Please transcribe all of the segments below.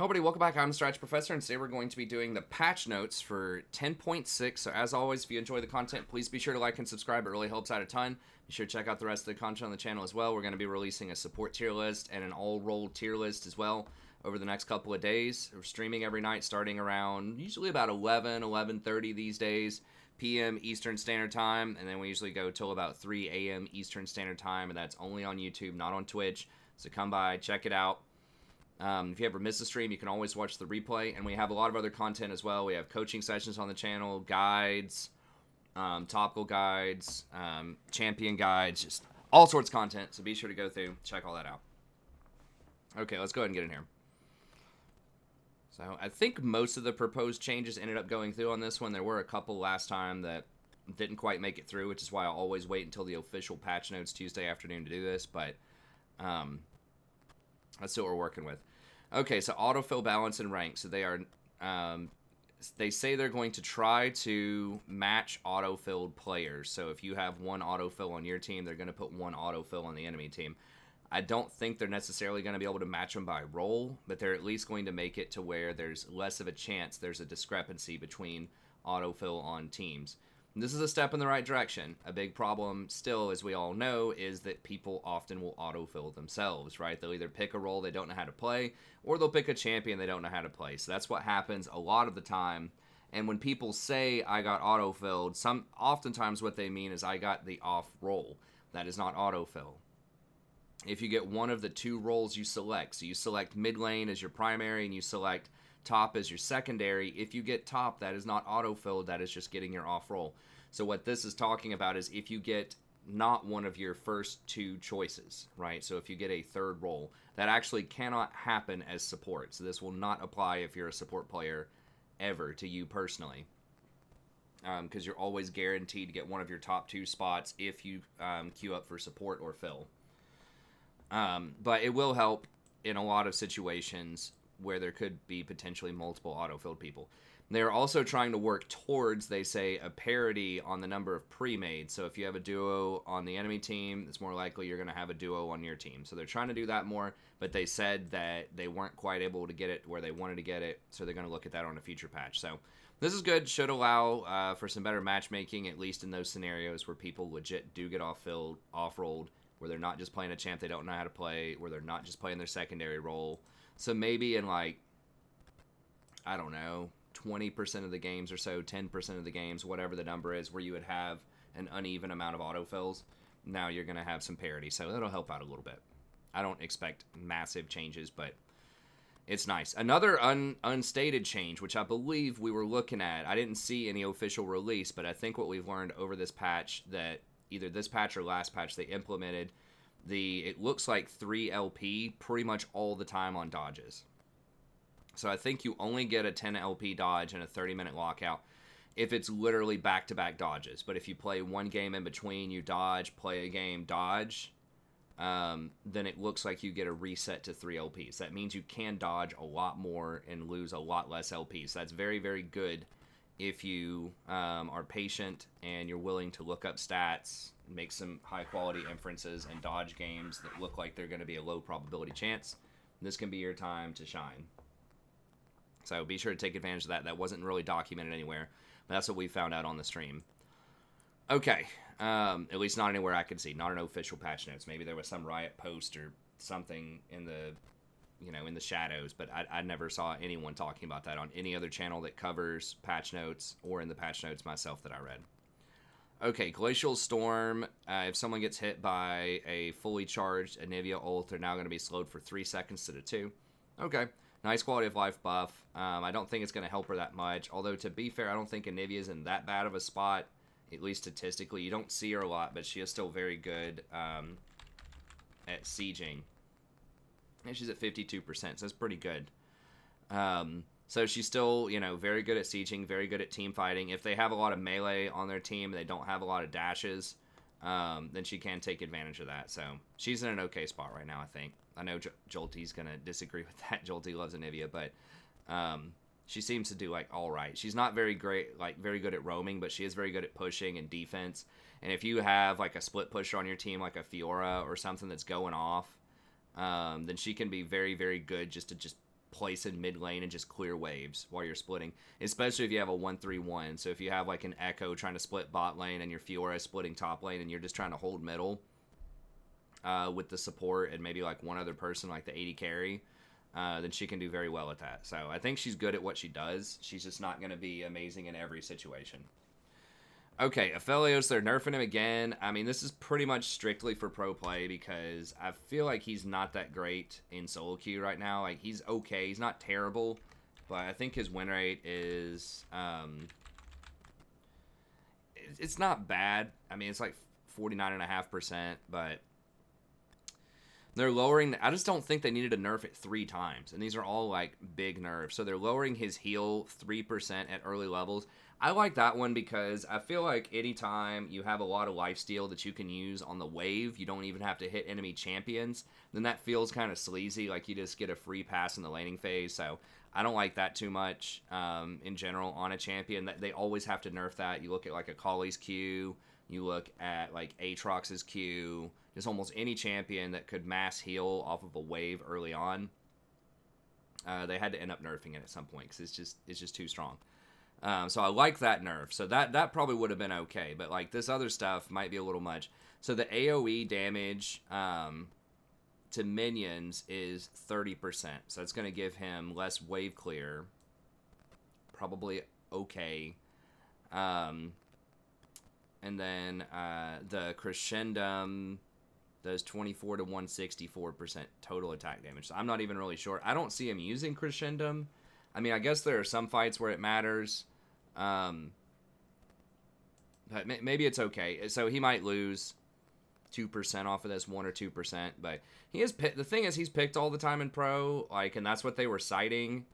Hello everybody, welcome back. I'm Stretch Professor, and today we're going to be doing the patch notes for 10.6. So as always, if you enjoy the content, please be sure to like and subscribe. It really helps out a ton. Be sure to check out the rest of the content on the channel as well. We're going to be releasing a support tier list and an all-role tier list as well over the next couple of days. We're streaming every night starting around usually about 11:30 these days, p.m. Eastern Standard Time, and then we usually go till about 3 a.m. Eastern Standard Time, and that's only on YouTube, not on Twitch. So come by, check it out. If you ever miss a stream, you can always watch the replay. And we have a lot of other content as well. We have coaching sessions on the channel, guides, topical guides, champion guides, just all sorts of content. So be sure to go through, check all that out. Okay, let's go ahead and get in here. So I think most of the proposed changes ended up going through on this one. There were a couple last time that didn't quite make it through, which is why I always wait until the official patch notes Tuesday afternoon to do this. But that's what we're working with. Okay, so autofill, balance, and rank. So they are, they say they're going to try to match autofilled players. So if you have one autofill on your team, they're going to put one autofill on the enemy team. I don't think they're necessarily going to be able to match them by role, but they're at least going to make it to where there's less of a chance there's a discrepancy between autofill on teams. And this is a step in the right direction. A big problem still, as we all know, is that people often will autofill themselves, right? They'll either pick a role they don't know how to play, or they'll pick a champion they don't know how to play. So that's what happens a lot of the time. And when people say, I got autofilled, oftentimes what they mean is I got the off role. That is not autofill. If you get one of the two roles you select, so you select mid lane as your primary and you select top as your secondary, if you get top, that is not autofilled, that is just getting your off role. So what this is talking about is if you get not one of your first two choices, right? So if you get a third role, that actually cannot happen as support. So this will not apply if you're a support player ever to you personally. Because you're always guaranteed to get one of your top two spots if you queue up for support or fill. But it will help in a lot of situations where there could be potentially multiple autofilled people. They're also trying to work towards, they say, a parity on the number of pre-made. So if you have a duo on the enemy team, it's more likely you're going to have a duo on your team. So they're trying to do that more, but they said that they weren't quite able to get it where they wanted to get it, so they're going to look at that on a future patch. So this is good. Should allow for some better matchmaking, at least in those scenarios where people legit do get off-rolled, where they're not just playing a champ they don't know how to play, where they're not just playing their secondary role. So maybe in like, I don't know, 20% of the games or so, 10% of the games, whatever the number is, where you would have an uneven amount of autofills, now you're going to have some parity. So that'll help out a little bit. I don't expect massive changes, but it's nice. Another unstated change, which I believe we were looking at, I didn't see any official release, but I think what we've learned over this patch, that either this patch or last patch they implemented, it looks like 3 LP pretty much all the time on dodges. So I think you only get a 10 LP dodge and a 30-minute lockout if it's literally back-to-back dodges. But if you play one game in between, you dodge, play a game, dodge, then it looks like you get a reset to 3 LPs. That means you can dodge a lot more and lose a lot less LPs. That's very, very good if you are patient and you're willing to look up stats, make some high-quality inferences, and dodge games that look like they're going to be a low-probability chance. This can be your time to shine. So be sure to take advantage of that. That wasn't really documented anywhere, but that's what we found out on the stream. Okay, at least not anywhere I could see. Not an official patch notes. Maybe there was some Riot post or something in the in the shadows, but I never saw anyone talking about that on any other channel that covers patch notes or in the patch notes myself that I read. Okay, Glacial Storm. If someone gets hit by a fully charged Anivia ult, they're now going to be slowed for 3 seconds instead of 2. Okay, nice quality of life buff. I don't think it's going to help her that much, although to be fair, I don't think Anivia's in that bad of a spot, at least statistically. You don't see her a lot, but she is still very good at sieging. And she's at 52%, so that's pretty good. So she's still, very good at sieging, very good at team fighting. If they have a lot of melee on their team, they don't have a lot of dashes, then she can take advantage of that. So she's in an okay spot right now, I think. I know Jolty's going to disagree with that. Jolty loves Anivia, but she seems to do, all right. She's not very great, very good at roaming, but she is very good at pushing and defense. And if you have, a split pusher on your team, like a Fiora or something that's going off, then she can be very, very good just to place in mid lane and just clear waves while you're splitting, especially if you have a 1-3-1. So if you have like an Echo trying to split bot lane and your Fiora splitting top lane and you're just trying to hold middle with the support and maybe like one other person like the AD carry, then she can do very well at that. So I think she's good at what she does. She's just not going to be amazing in every situation. Okay, Aphelios, they're nerfing him again. I mean, this is pretty much strictly for pro play because I feel like he's not that great in solo queue right now. Like, he's okay. He's not terrible, but I think his win rate is... it's not bad. I mean, it's like 49.5%, but... they're lowering... I just don't think they needed to nerf it 3 times, and these are all, like, big nerfs. So they're lowering his heal 3% at early levels. I like that one because I feel like anytime you have a lot of lifesteal that you can use on the wave, you don't even have to hit enemy champions, then that feels kind of sleazy, like you just get a free pass in the laning phase. So I don't like that too much in general on a champion. They always have to nerf that. You look at like a Kali's Q, you look at like Aatrox's Q, just almost any champion that could mass heal off of a wave early on. They had to end up nerfing it at some point because it's just too strong. So I like that nerf. So that probably would have been okay. But like this other stuff might be a little much. So the AoE damage to minions is 30%. So it's going to give him less wave clear. Probably okay. And then the Crescendum does 24 to 164% total attack damage. So I'm not even really sure. I don't see him using Crescendum. I mean, I guess there are some fights where it matters. But maybe it's okay. So he might lose 2% off of this, 1 or 2%. But he is the thing is he's picked all the time in pro, like, and that's what they were citing.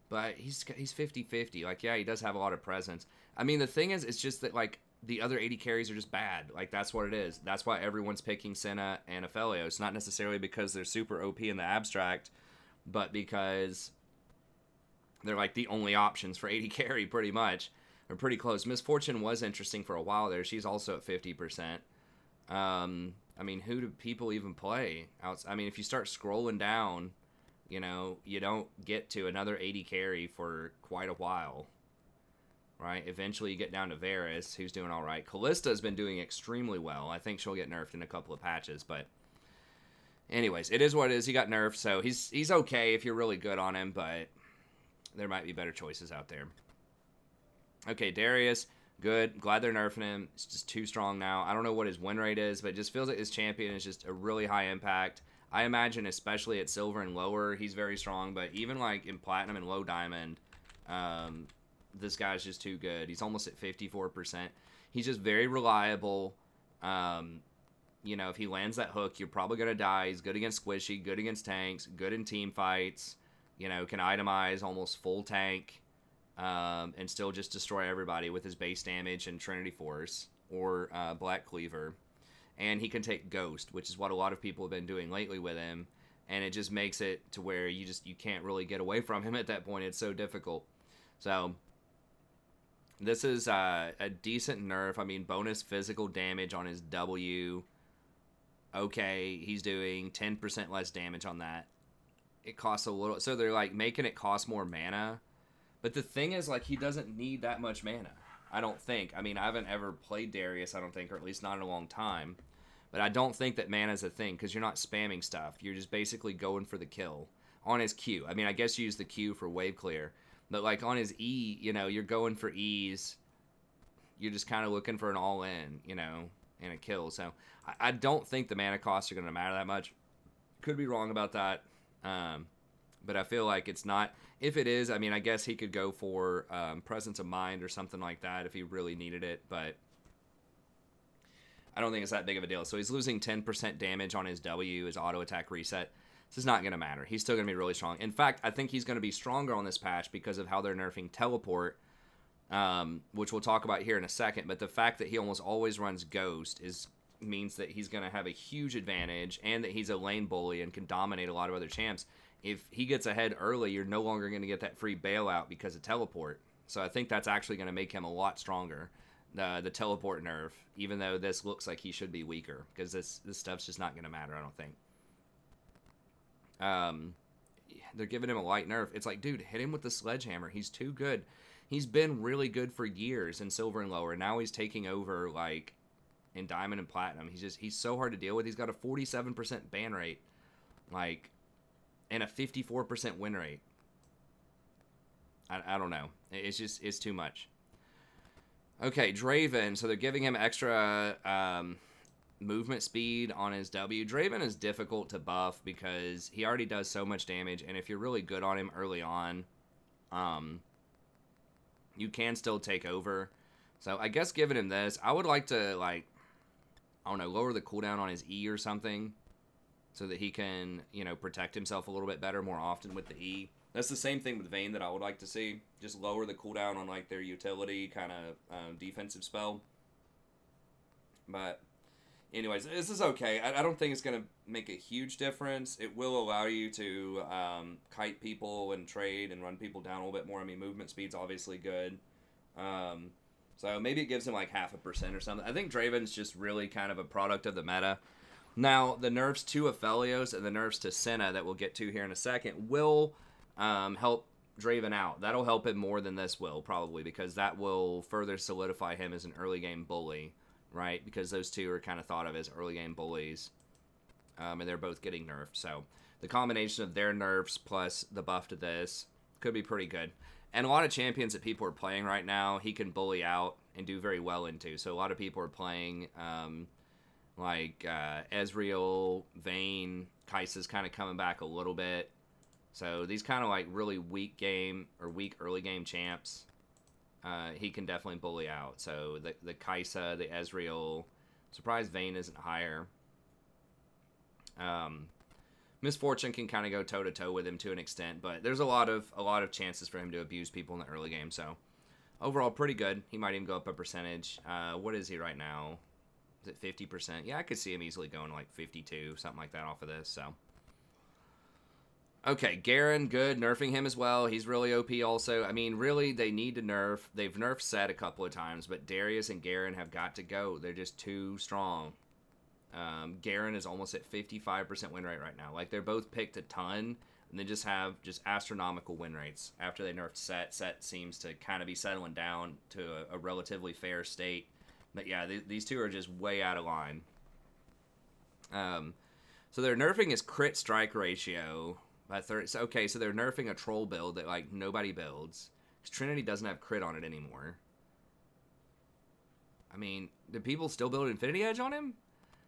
But he's 50-50. Like, yeah, he does have a lot of presence. I mean, the thing is, it's just that like the other 80 carries are just bad. Like that's what it is. That's why everyone's picking Senna and Aphelios. Not necessarily because they're super OP in the abstract, but because they're like the only options for 80 carry pretty much. They're pretty close. Misfortune was interesting for a while there. She's also at 50%. I mean, who do people even play? I mean, if you start scrolling down, you know, you don't get to another 80 carry for quite a while. Right? Eventually you get down to Varus, who's doing all right. Kallista's been doing extremely well. I think she'll get nerfed in a couple of patches, but anyways, it is what it is. He got nerfed, so he's okay if you're really good on him, but there might be better choices out there. Okay, Darius, good. Glad they're nerfing him. It's just too strong now. I don't know what his win rate is, but it just feels like this champion is just a really high impact. I imagine, especially at silver and lower, he's very strong, but even like in platinum and low diamond, this guy's just too good. He's almost at 54%. He's just very reliable. You know, if he lands that hook, you're probably going to die. He's good against squishy, good against tanks, good in team fights. You know, can itemize almost full tank and still just destroy everybody with his base damage and Trinity Force or Black Cleaver. And he can take Ghost, which is what a lot of people have been doing lately with him. And it just makes it to where you can't really get away from him at that point. It's so difficult. So this is a decent nerf. I mean, bonus physical damage on his W. Okay, he's doing 10% less damage on that. It costs a little. So they're like making it cost more mana. But the thing is, like, he doesn't need that much mana. I don't think. I mean, I haven't ever played Darius, I don't think, or at least not in a long time. But I don't think that mana is a thing because you're not spamming stuff. You're just basically going for the kill on his Q. I mean, I guess you use the Q for wave clear. But, like, on his E, you know, you're going for E's. You're just kind of looking for an all-in, you know, and a kill. So, I don't think the mana costs are going to matter that much. Could be wrong about that. But I feel like it's not. If it is, I mean, I guess he could go for Presence of Mind or something like that if he really needed it. But I don't think it's that big of a deal. So he's losing 10% damage on his W, his auto attack reset. This is not going to matter. He's still going to be really strong. In fact, I think he's going to be stronger on this patch because of how they're nerfing Teleport, which we'll talk about here in a second. But the fact that he almost always runs Ghost means that he's going to have a huge advantage and that he's a lane bully and can dominate a lot of other champs. If he gets ahead early, you're no longer going to get that free bailout because of Teleport. So I think that's actually going to make him a lot stronger, the Teleport nerf, even though this looks like he should be weaker because this stuff's just not going to matter, I don't think. they're giving him a light nerf. It's like, dude, hit him with the sledgehammer. He's too good. He's been really good for years in silver and lower. Now he's taking over, like, in diamond and platinum. He's so hard to deal with. He's got a 47% ban rate, like, and a 54% win rate. I don't know. It's too much. Okay, Draven. So they're giving him extra movement speed on his W. Draven is difficult to buff because he already does so much damage, and if you're really good on him early on, you can still take over. So I guess giving him this, I would like to, like, I don't know, lower the cooldown on his E or something so that he can, you know, protect himself a little bit better more often with the E. That's the same thing with Vayne that I would like to see. Just lower the cooldown on, like, their utility kind of defensive spell. But anyways, this is okay. I don't think it's going to make a huge difference. It will allow you to kite people and trade and run people down a little bit more. I mean, movement speed's obviously good. So maybe it gives him like 0.5% or something. I think Draven's just really kind of a product of the meta. Now, the nerfs to Aphelios and the nerfs to Senna that we'll get to here in a second will help Draven out. That'll help him more than this will, probably, because that will further solidify him as an early game bully, right? Because those two are kind of thought of as early game bullies, and they're both getting nerfed. So the combination of their nerfs plus the buff to this could be pretty good. And a lot of champions that people are playing right now, he can bully out and do very well into. So a lot of people are playing like Ezreal, Vayne, Kai'Sa's kind of coming back a little bit. So these kind of like really weak game or weak early game champs, he can definitely bully out. So the Kai'Sa, the Ezreal, surprised Vayne isn't higher. Misfortune can kind of go toe to toe with him to an extent, but there's a lot of chances for him to abuse people in the early game. So overall, pretty good. He might even go up a percentage. What is he right now? Is it 50%? Yeah, I could see him easily going to like 52, something like that off of this. So. Okay, Garen, good. Nerfing him as well. He's really OP also. I mean, really, they need to nerf. They've nerfed Set a couple of times, but Darius and Garen have got to go. They're just too strong. Garen is almost at 55% win rate right now. Like, they're both picked a ton, and they just have astronomical win rates. After they nerfed Set, Set seems to kind of be settling down to a relatively fair state. But yeah, these two are just way out of line. So they're nerfing his crit strike ratio by 30. Okay, so they're nerfing a troll build that, like, nobody builds. Because Trinity doesn't have crit on it anymore. I mean, do people still build Infinity Edge on him?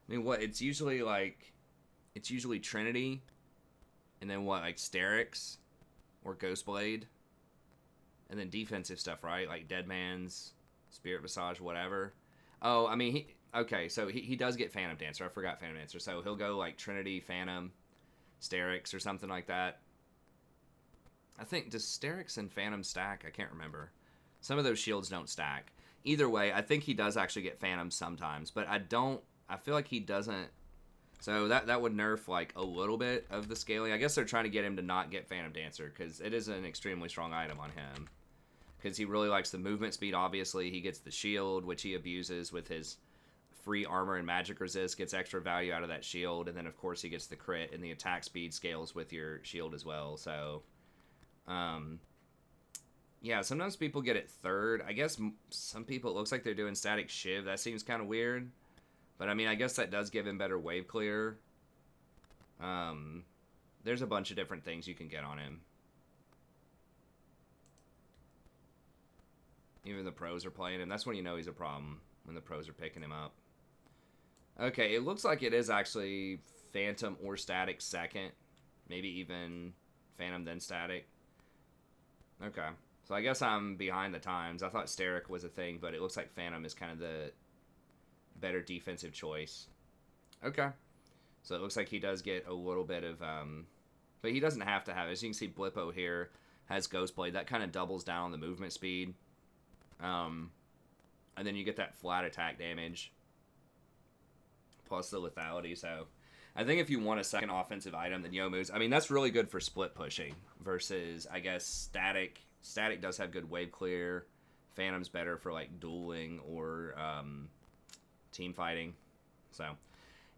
I mean, what? It's usually, like... It's usually Trinity. And then what? Like, Sterix? Or Ghostblade? And then defensive stuff, right? Like, Deadman's, Spirit Visage, whatever. Oh, I mean, okay, so he does get Phantom Dancer. I forgot Phantom Dancer. So he'll go, like, Trinity, Phantom... Sterix or something like that. I think, does Sterix and Phantom stack? I can't remember. Some of those shields don't stack. Either way, I think he does actually get Phantom sometimes, but I feel like he doesn't. So that would nerf like a little bit of the scaling. I guess they're trying to get him to not get Phantom Dancer because it is an extremely strong item on him. Because he really likes the movement speed, obviously. He gets the shield, which he abuses with his free armor and magic resist, gets extra value out of that shield, and then of course he gets the crit, and the attack speed scales with your shield as well. So yeah, sometimes people get it third. I guess some people, it looks like they're doing static shiv. That seems kind of weird, but I mean, I guess that does give him better wave clear. There's a bunch of different things you can get on him. Even the pros are playing him. That's when you know he's a problem, when the pros are picking him up. Okay, it looks like it is actually Phantom or Static second. Maybe even Phantom then Static. Okay, so I guess I'm behind the times. I thought Sterix was a thing, but it looks like Phantom is kind of the better defensive choice. Okay, so it looks like he does get a little bit of... but he doesn't have to have it. As you can see, Blippo here has Ghostblade. That kind of doubles down on the movement speed. And then you get that flat attack damage. Plus the lethality, so I think if you want a second offensive item than Youmuu's, I mean, that's really good for split pushing versus, I guess, Static. Static does have good wave clear. Phantom's better for, like, dueling or team fighting. So,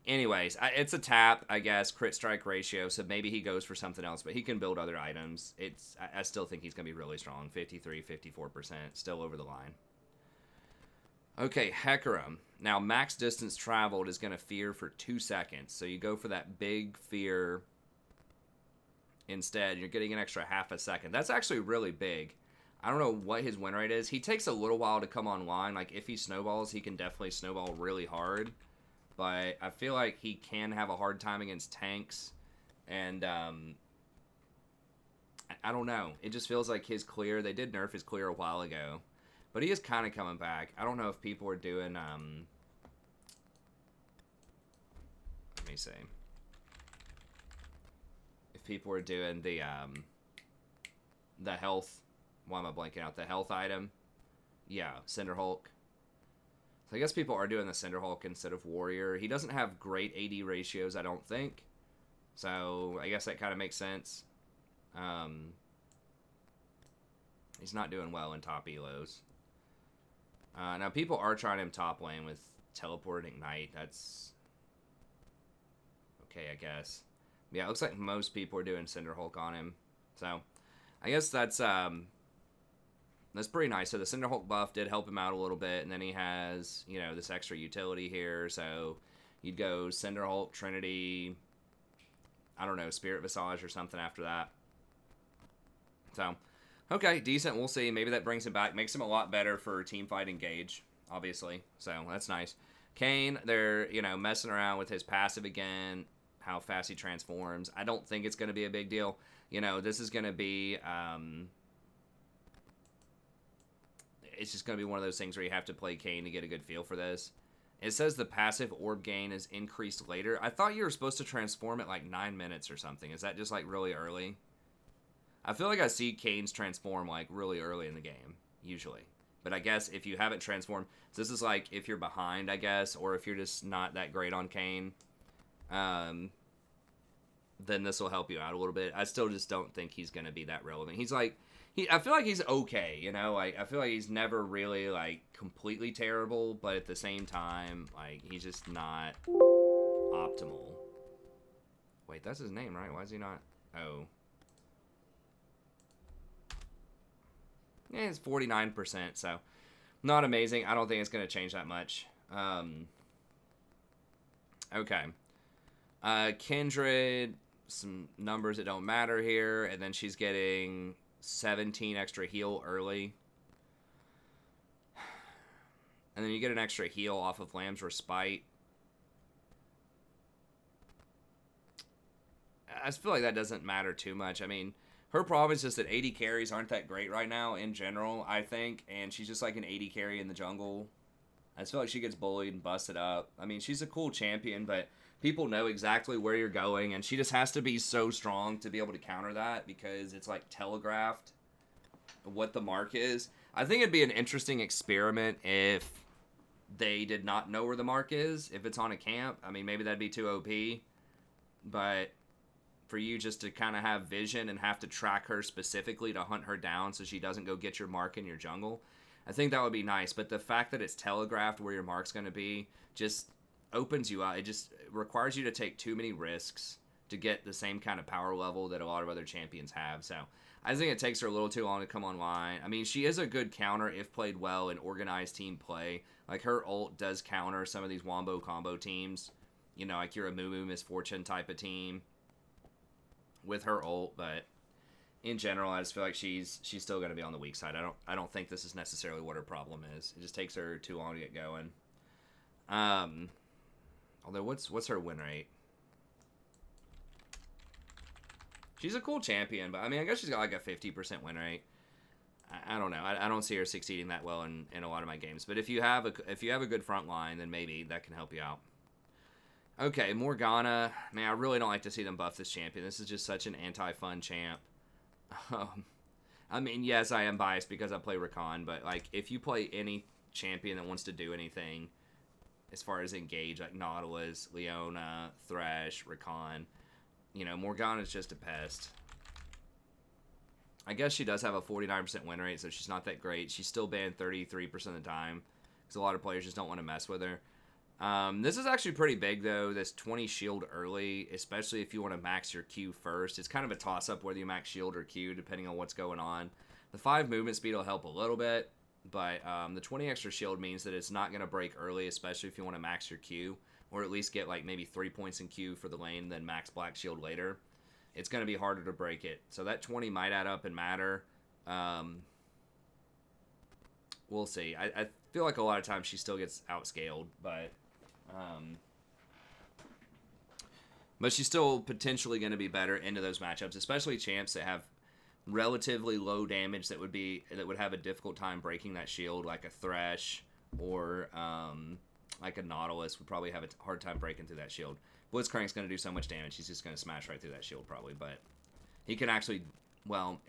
Anyways, it's a tap, I guess, crit strike ratio, so maybe he goes for something else, but he can build other items. I still think he's going to be really strong. 53, 54%, still over the line. Okay, Hecarim. Now, max distance traveled is going to fear for 2 seconds, so you go for that big fear instead. You're getting an extra half a second. That's actually really big. I don't know what his win rate is. He takes a little while to come online. Like, if he snowballs, he can definitely snowball really hard. But I feel like he can have a hard time against tanks. And, I don't know. It just feels like his clear... They did nerf his clear a while ago. But he is kind of coming back. I don't know if people are doing, let me see. If people are doing the health... Why am I blanking out? The health item? Yeah, Cinder Hulk. So I guess people are doing the Cinder Hulk instead of Warrior. He doesn't have great AD ratios, I don't think. So I guess that kind of makes sense. He's not doing well in top elos. Now, people are trying him top lane with Teleport and Ignite. That's okay, I guess. Yeah, it looks like most people are doing Cinder Hulk on him. So I guess that's pretty nice. So the Cinder Hulk buff did help him out a little bit, and then he has, you know, this extra utility here. So you'd go Cinder Hulk, Trinity, I don't know, Spirit Visage or something after that. So, okay, decent. We'll see. Maybe that brings him back. Makes him a lot better for Teamfight Engage, obviously. So that's nice. Kayn, they're, you know, messing around with his passive again, how fast he transforms. I don't think it's going to be a big deal. You know, this is going to be... it's just going to be one of those things where you have to play Kayn to get a good feel for this. It says the passive orb gain is increased later. I thought you were supposed to transform at like 9 minutes or something. Is that just like really early? I feel like I see Kayn's transform like really early in the game, usually. But I guess if you haven't transformed, so this is like if you're behind, I guess, or if you're just not that great on Kayn, then this will help you out a little bit. I still just don't think he's going to be that relevant. He's like... I feel like he's okay, you know? Like, I feel like he's never really, like, completely terrible, but at the same time, like, he's just not optimal. Wait, that's his name, right? Why is he not... Oh. Yeah, it's 49%, so not amazing. I don't think it's going to change that much. Okay. Kindred, some numbers that don't matter here, and then she's getting... 17 extra heal early. And then you get an extra heal off of Lamb's Respite. I just feel like that doesn't matter too much. I mean, her problem is just that AD carries aren't that great right now in general, I think. And she's just like an AD carry in the jungle. I just feel like she gets bullied and busted up. I mean, she's a cool champion, but people know exactly where you're going, and she just has to be so strong to be able to counter that because it's like telegraphed what the mark is. I think it'd be an interesting experiment if they did not know where the mark is, if it's on a camp. I mean, maybe that'd be too OP, but for you just to kind of have vision and have to track her specifically to hunt her down so she doesn't go get your mark in your jungle, I think that would be nice. But the fact that it's telegraphed where your mark's going to be just opens you up. It just requires you to take too many risks to get the same kind of power level that a lot of other champions have. So I think it takes her a little too long to come online. I mean, she is a good counter if played well in organized team play. Like, her ult does counter some of these Wombo combo teams. You know, like your Amumu Misfortune type of team with her ult. But in general, I just feel like she's still going to be on the weak side. I don't think this is necessarily what her problem is. It just takes her too long to get going. Although, what's her win rate? She's a cool champion, but I mean, I guess she's got like a 50% win rate. I don't know. I don't see her succeeding that well in a lot of my games. But if you have a good front line, then maybe that can help you out. Okay, Morgana. Man, I really don't like to see them buff this champion. This is just such an anti-fun champ. I mean, yes, I am biased because I play Rakan, but like, if you play any champion that wants to do anything, as far as engage, like Nautilus, Leona, Thresh, Rakan, you know, Morgana's just a pest. I guess she does have a 49% win rate, so she's not that great. She's still banned 33% of the time, because a lot of players just don't want to mess with her. This is actually pretty big, though, this 20 shield early, especially if you want to max your Q first. It's kind of a toss-up whether you max shield or Q, depending on what's going on. The 5 movement speed will help a little bit, but the 20 extra shield means that it's not going to break early, especially if you want to max your Q, or at least get like maybe 3 points in Q for the lane, then max black shield later. It's going to be harder to break it. So that 20 might add up and matter. We'll see. I feel like a lot of times she still gets outscaled, but she's still potentially going to be better into those matchups, especially champs that have relatively low damage that would have a difficult time breaking that shield, like a Thresh or like a Nautilus would probably have a hard time breaking through that shield. Blitzcrank's going to do so much damage, he's just going to smash right through that shield probably, but he can actually, well,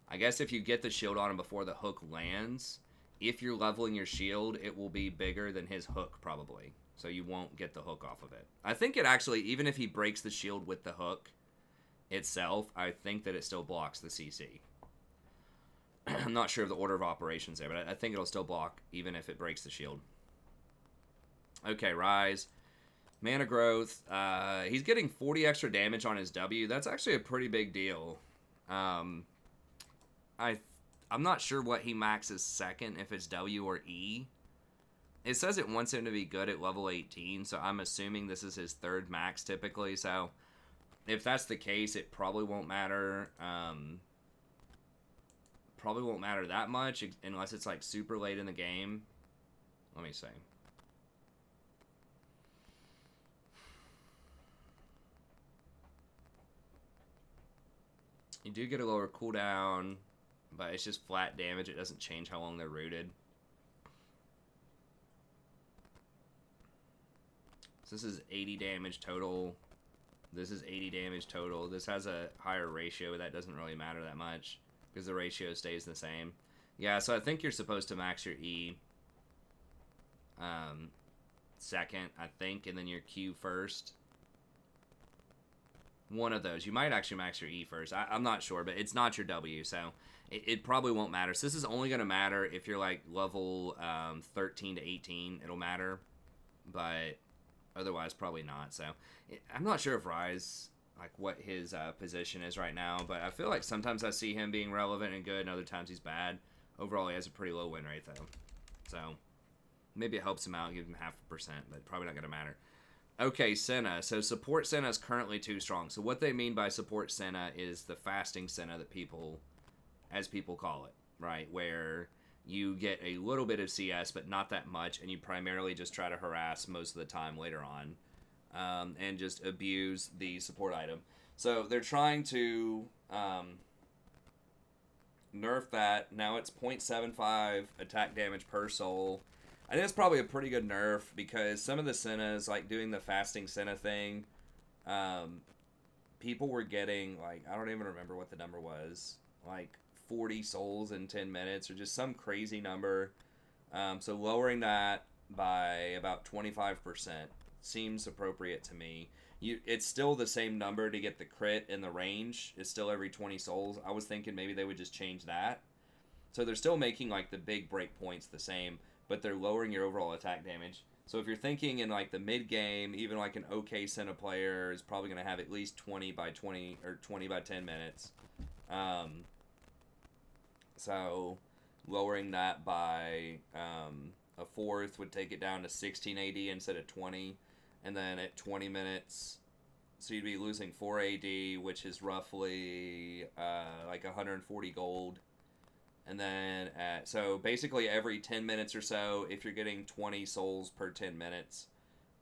I guess if you get the shield on him before the hook lands, if you're leveling your shield, it will be bigger than his hook, probably. So you won't get the hook off of it. I think it actually, even if he breaks the shield with the hook itself, I think that it still blocks the CC. I'm not sure of the order of operations there, but I think it'll still block, even if it breaks the shield. Okay, Rise. Mana growth. He's getting 40 extra damage on his W. That's actually a pretty big deal. I'm not sure what he maxes second, if it's W or E. It says it wants him to be good at level 18, so I'm assuming this is his third max typically. So if that's the case, it probably won't matter. Probably won't matter that much unless it's like super late in the game. Let me see. You do get a lower cooldown, but it's just flat damage. It doesn't change how long they're rooted. So this is 80 damage total. This is 80 damage total. This has a higher ratio, but that doesn't really matter that much because the ratio stays the same. Yeah, so I think you're supposed to max your E second, I think, and then your Q first. One of those. You might actually max your E first. I'm not sure, but it's not your W, so it probably won't matter. So this is only going to matter if you're like level 13 to 18. It'll matter, but otherwise probably not. So I'm not sure if Rise, like what his position is right now, but I feel like sometimes I see him being relevant and good, and other times he's bad. Overall, he has a pretty low win rate, though. So maybe it helps him out, give him 0.5%, but probably not going to matter. Okay, Senna. So support Senna is currently too strong. So what they mean by support Senna is the fasting Senna that people call it, right? Where you get a little bit of CS, but not that much, and you primarily just try to harass most of the time later on, and just abuse the support item. So they're trying to nerf that. Now it's 0.75 attack damage per soul. I think it's probably a pretty good nerf because some of the Sennas, like doing the fasting Senna thing, people were getting, like, I don't even remember what the number was, like 40 souls in 10 minutes or just some crazy number. So lowering that by about 25% seems appropriate to me. It's still the same number to get the crit and the range. It's still every 20 souls. I was thinking maybe they would just change that. So they're still making like the big break points the same, but they're lowering your overall attack damage. So if you're thinking in like the mid game, even like an okay Senna player is probably going to have at least 20 by 20 or 20 by 10 minutes. So lowering that by a fourth would take it down to 1680 instead of 20. And then at 20 minutes, so you'd be losing 4 AD, which is roughly like 140 gold. And then, so basically every 10 minutes or so, if you're getting 20 souls per 10 minutes,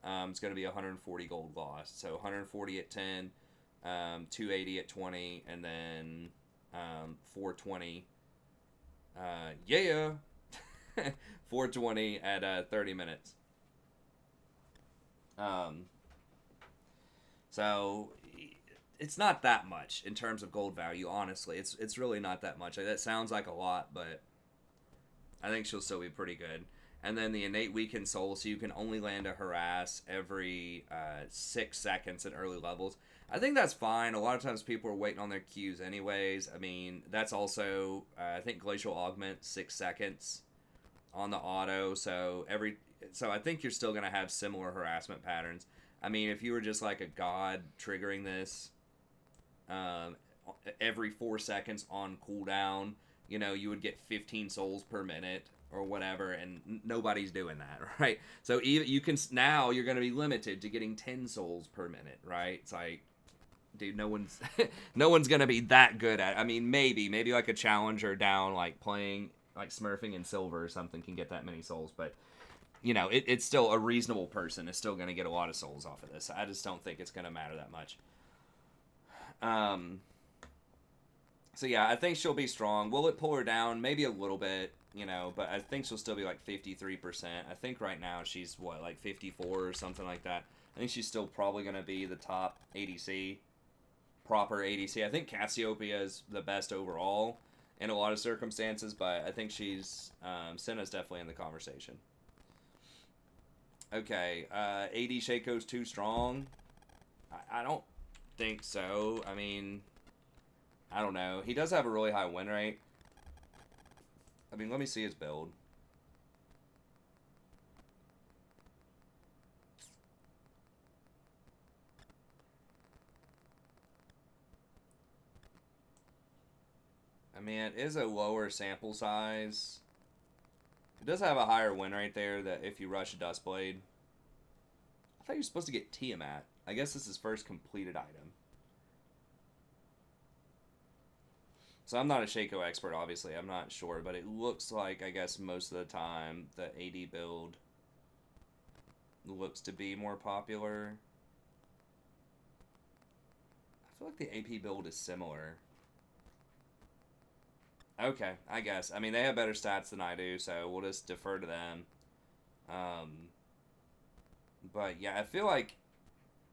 it's going to be 140 gold lost. So 140 at 10, 280 at 20, and then 420. Yeah! 420 at 30 minutes. So it's not that much in terms of gold value, honestly. It's really not that much. That sounds like a lot, but I think she'll still be pretty good. And then the innate weakened soul, so you can only land a harass every 6 seconds at early levels. I think that's fine. A lot of times people are waiting on their Qs anyways. I mean, that's also, I think Glacial Augment, 6 seconds on the auto, so I think you're still gonna have similar harassment patterns. I mean, if you were just like a god triggering this every 4 seconds on cooldown, you know, you would get 15 souls per minute or whatever, and nobody's doing that, right? So even now you're going to be limited to getting 10 souls per minute, right? It's like, dude, no one's no one's going to be that good at it. I mean, maybe like a challenger down, like playing like smurfing in silver or something can get that many souls, but you know, it's still a reasonable person is still going to get a lot of souls off of this. I just don't think it's going to matter that much. So yeah, I think she'll be strong. Will it pull her down? Maybe a little bit, you know, but I think she'll still be like 53%. I think right now she's what, like 54 or something like that. I think she's still probably going to be the top ADC, proper ADC. I think Cassiopeia is the best overall in a lot of circumstances, but I think Senna's definitely in the conversation. Okay, AD Shaco's too strong. I don't think so. I mean, I don't know. He does have a really high win rate. I mean, let me see his build. I mean, it is a lower sample size. It does have a higher win rate there that if you rush a Dustblade. I thought you were supposed to get Tiamat. I guess this is his first completed item. So I'm not a Shaco expert, obviously. I'm not sure, but it looks like, I guess, most of the time, the AD build looks to be more popular. I feel like the AP build is similar. Okay, I guess. I mean, they have better stats than I do, so we'll just defer to them. But yeah, I feel like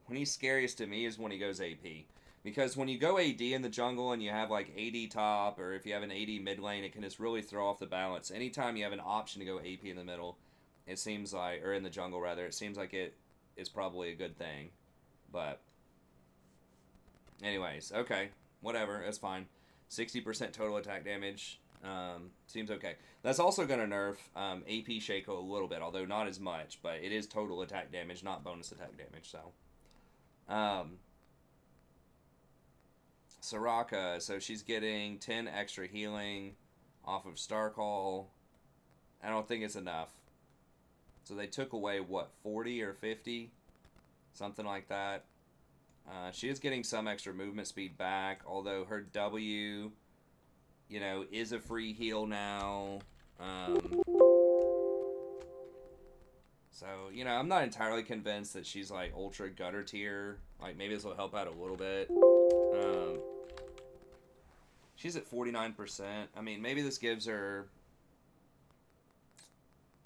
when he's scariest to me is when he goes AP. Because when you go AD in the jungle and you have like AD top, or if you have an AD mid lane, it can just really throw off the balance. Anytime you have an option to go AP in the middle, it seems like, or in the jungle rather, it seems like it is probably a good thing. But anyways, okay, whatever, that's fine. 60% total attack damage. Seems okay. That's also going to nerf AP Shaco a little bit, although not as much, but it is total attack damage, not bonus attack damage, so. Soraka, so she's getting 10 extra healing off of Star Call. I don't think it's enough. So they took away, what, 40 or 50? Something like that. She is getting some extra movement speed back, although her W, you know, is a free heal now. So, you know, I'm not entirely convinced that she's, like, ultra gutter tier. Like, maybe this will help out a little bit. She's at 49%. I mean, maybe this gives her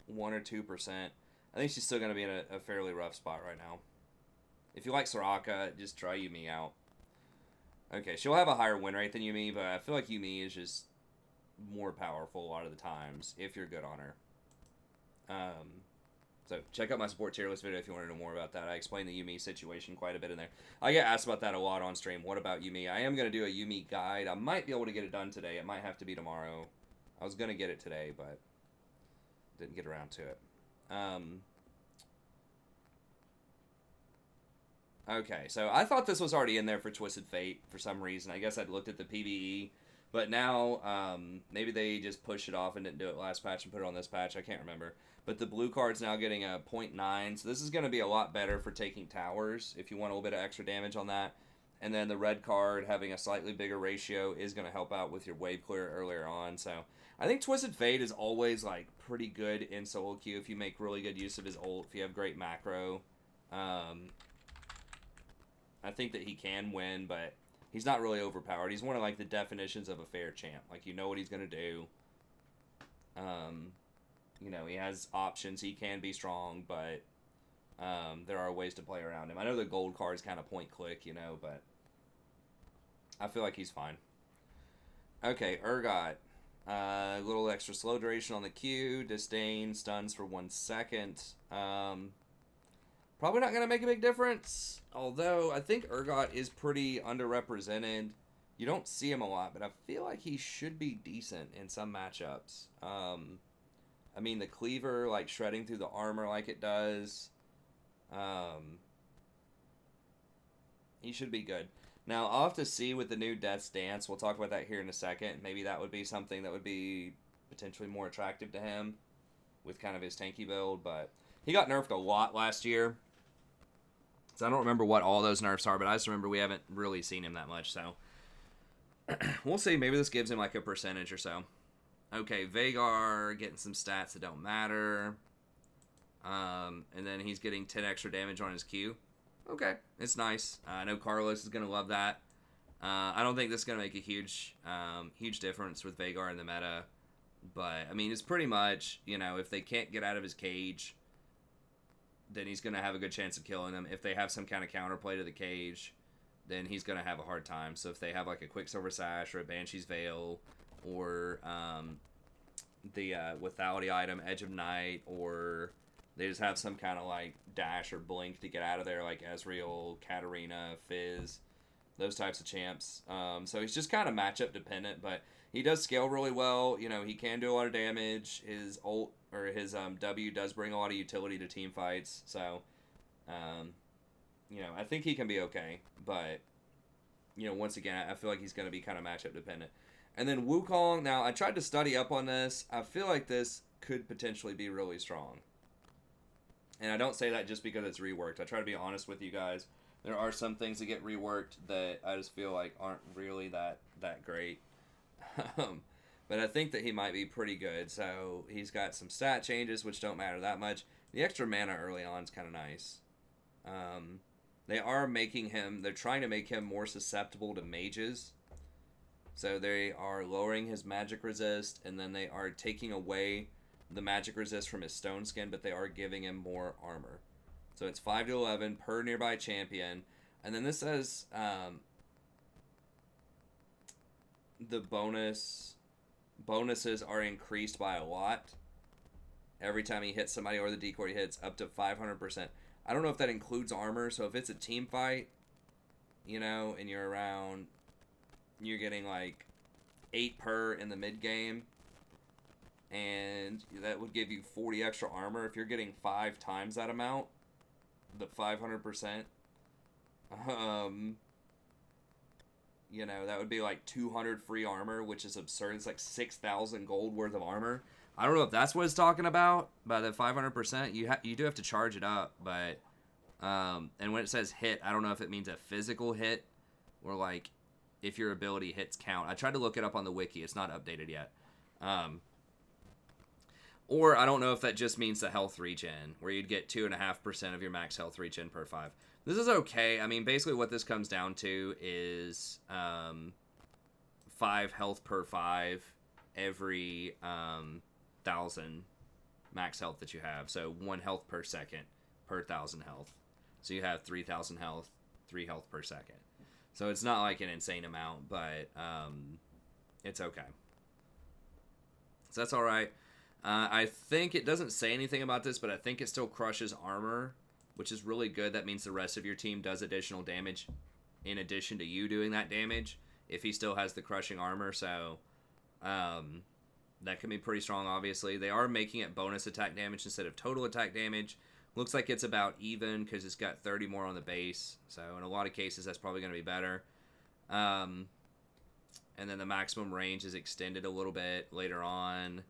1 or 2%. I think she's still going to be in a fairly rough spot right now. If you like Soraka, just try Yuumi out. Okay, she'll have a higher win rate than Yuumi, but I feel like Yuumi is just more powerful a lot of the times if you're good on her. So check out my support tier list video if you want to know more about that. I explained the Yuumi situation quite a bit in there. I get asked about that a lot on stream. What about Yuumi? I am going to do a Yuumi guide. I might be able to get it done today. It might have to be tomorrow. I was going to get it today, but didn't get around to it. Okay, so I thought this was already in there for Twisted Fate for some reason. I guess I'd looked at the PvE, but now maybe they just pushed it off and didn't do it last patch and put it on this patch. I can't remember. But the blue card's now getting a 0.9, so this is going to be a lot better for taking towers if you want a little bit of extra damage on that. And then the red card having a slightly bigger ratio is going to help out with your wave clear earlier on. So I think Twisted Fate is always like pretty good in solo queue if you make really good use of his ult, if you have great macro. I think that he can win, but he's not really overpowered. He's one of like the definitions of a fair champ. Like, you know what he's going to do. You know, he has options. He can be strong, but there are ways to play around him. I know the gold card is kind of point click, you know, but I feel like he's fine. Okay, Urgot. A little extra slow duration on the Q. Disdain stuns for 1 second. Probably not going to make a big difference. Although, I think Urgot is pretty underrepresented. You don't see him a lot, but I feel like he should be decent in some matchups. I mean, the cleaver, like, shredding through the armor like it does. He should be good. Now, I'll have to see with the new Death's Dance. We'll talk about that here in a second. Maybe that would be something that would be potentially more attractive to him with kind of his tanky build. But he got nerfed a lot last year. So I don't remember what all those nerfs are, but I just remember we haven't really seen him that much. So we'll see. Maybe this gives him like a percentage or so. Okay, Vhagar getting some stats that don't matter. And then he's getting 10 extra damage on his Q. Okay, it's nice. I know Carlos is going to love that. I don't think this is going to make a huge difference with Vhagar in the meta. But, I mean, it's pretty much, you know, if they can't get out of his cage, then he's going to have a good chance of killing them. If they have some kind of counterplay to the cage, then he's going to have a hard time. So if they have, like, a Quicksilver Sash or a Banshee's Veil or the lethality item, Edge of Night, or they just have some kind of, like, dash or blink to get out of there, like Ezreal, Katarina, Fizz, those types of champs. So he's just kind of matchup dependent, but he does scale really well. You know, he can do a lot of damage. His ult, or his W does bring a lot of utility to team fights. So, you know, I think he can be okay. But, you know, once again, I feel like he's going to be kind of matchup dependent. And then Wukong, now I tried to study up on this. I feel like this could potentially be really strong. And I don't say that just because it's reworked. I try to be honest with you guys. There are some things that get reworked that I just feel like aren't really that great. But I think that he might be pretty good. So he's got some stat changes, which don't matter that much. The extra mana early on is kind of nice. They're trying to make him more susceptible to mages. So they are lowering his magic resist, and then they are taking away the magic resist from his stone skin, but they are giving him more armor. So it's 5 to 11 per nearby champion. And then this says the bonuses are increased by a lot every time he hits somebody, or the decoy hits, up to 500%. I don't know if that includes armor, so if it's a team fight, you know, and you're getting like 8 per in the mid game, and that would give you 40 extra armor. If you're getting 5 times that amount, the 500%, you know, that would be like 200 free armor, which is absurd. It's like 6,000 gold worth of armor. I don't know if that's what it's talking about by the 500%. You do have to charge it up, but and when it says hit, I don't know if it means a physical hit or like if your ability hits count. I tried to look it up on the wiki. It's not updated yet. Or I don't know if that just means the health regen, where you'd get 2.5% of your max health regen per 5. This is okay. I mean, basically what this comes down to is 5 health per 5 every 1,000 max health that you have. So 1 health per second per 1,000 health. So you have 3,000 health, 3 health per second. So it's not like an insane amount, but it's okay. So that's all right. I think it doesn't say anything about this, but I think it still crushes armor, which is really good. That means the rest of your team does additional damage in addition to you doing that damage if he still has the crushing armor. So that can be pretty strong, obviously. They are making it bonus attack damage instead of total attack damage. Looks like it's about even because it's got 30 more on the base. So in a lot of cases, that's probably going to be better. And then the maximum range is extended a little bit later on.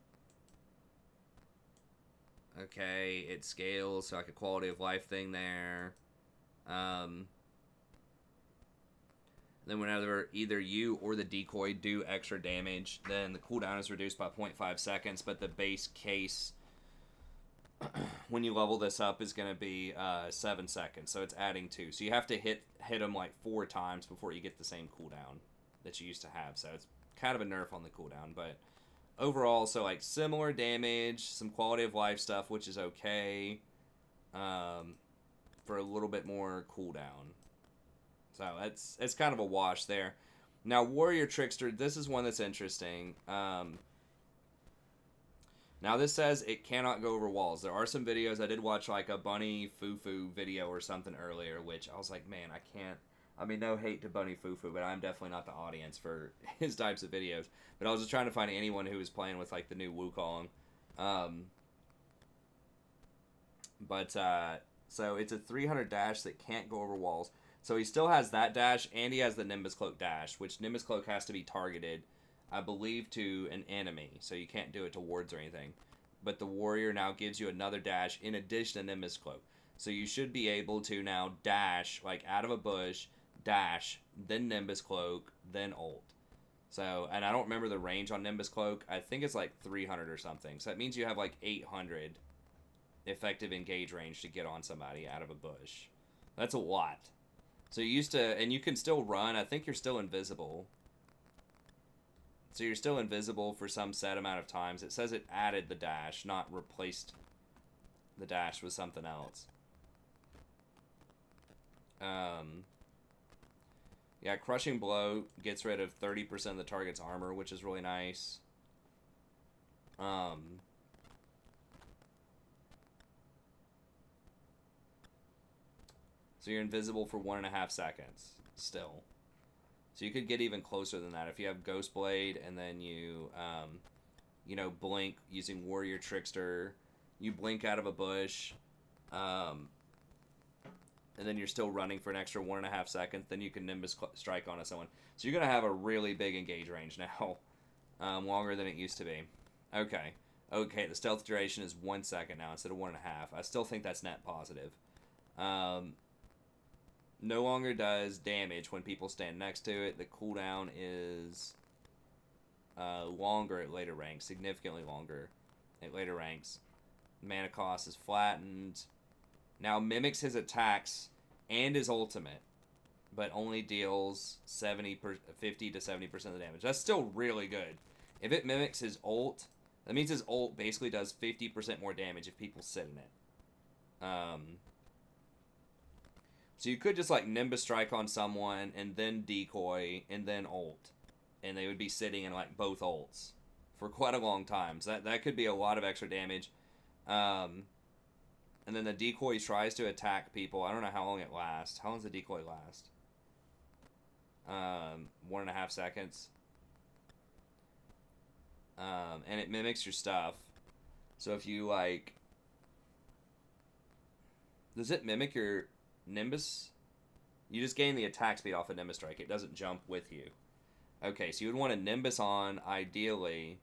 Okay, it scales, so like a quality of life thing there. Then whenever either you or the decoy do extra damage, then the cooldown is reduced by 0.5 seconds, but the base case, when you level this up, is going to be 7 seconds, so it's adding 2. So you have to hit them like 4 times before you get the same cooldown that you used to have, so it's kind of a nerf on the cooldown, but overall, so like similar damage, some quality of life stuff, which is okay, for a little bit more cooldown. So it's kind of a wash there. Now, Warrior Trickster, this is one that's interesting. Now, this says it cannot go over walls. There are some videos. I did watch like a Bunny Fufu video or something earlier, which I was like, man, I can't. I mean, no hate to Bunny Fufu, but I'm definitely not the audience for his types of videos. But I was just trying to find anyone who was playing with like the new Wukong. But, so it's a 300 dash that can't go over walls. So he still has that dash, and he has the Nimbus Cloak dash, which Nimbus Cloak has to be targeted, I believe, to an enemy. So you can't do it to wards or anything. But the warrior now gives you another dash in addition to Nimbus Cloak. So you should be able to now dash, like, out of a bush, dash, then Nimbus Cloak, then ult. So, and I don't remember the range on Nimbus Cloak. I think it's like 300 or something. So that means you have like 800 effective engage range to get on somebody out of a bush. That's a lot. So you used to, and you can still run. I think you're still invisible. So you're still invisible for some set amount of times. It says it added the dash, not replaced the dash with something else. Yeah, Crushing Blow gets rid of 30% of the target's armor, which is really nice. So you're invisible for 1.5 seconds, still. So you could get even closer than that. If you have Ghost Blade, and then you, you know, blink using Warrior Trickster, you blink out of a bush, and then you're still running for an extra 1.5 seconds, then you can Nimbus Strike onto someone. So you're going to have a really big engage range now, longer than it used to be. Okay, the stealth duration is 1 second now instead of 1.5. I still think that's net positive. No longer does damage when people stand next to it. The cooldown is longer at later ranks, significantly longer at later ranks. Mana cost is flattened. Now mimics his attacks and his ultimate, but only deals 50 to 70% of the damage. That's still really good. If it mimics his ult, that means his ult basically does 50% more damage if people sit in it. So you could just like Nimbus Strike on someone and then Decoy and then ult, and they would be sitting in like both ults for quite a long time. So that could be a lot of extra damage. And then the Decoy tries to attack people. I don't know how long it lasts. How long does the Decoy last? 1.5 seconds. And it mimics your stuff. So if you like... Does it mimic your Nimbus? You just gain the attack speed off a Nimbus Strike. It doesn't jump with you. Okay, so you would want a Nimbus on, ideally,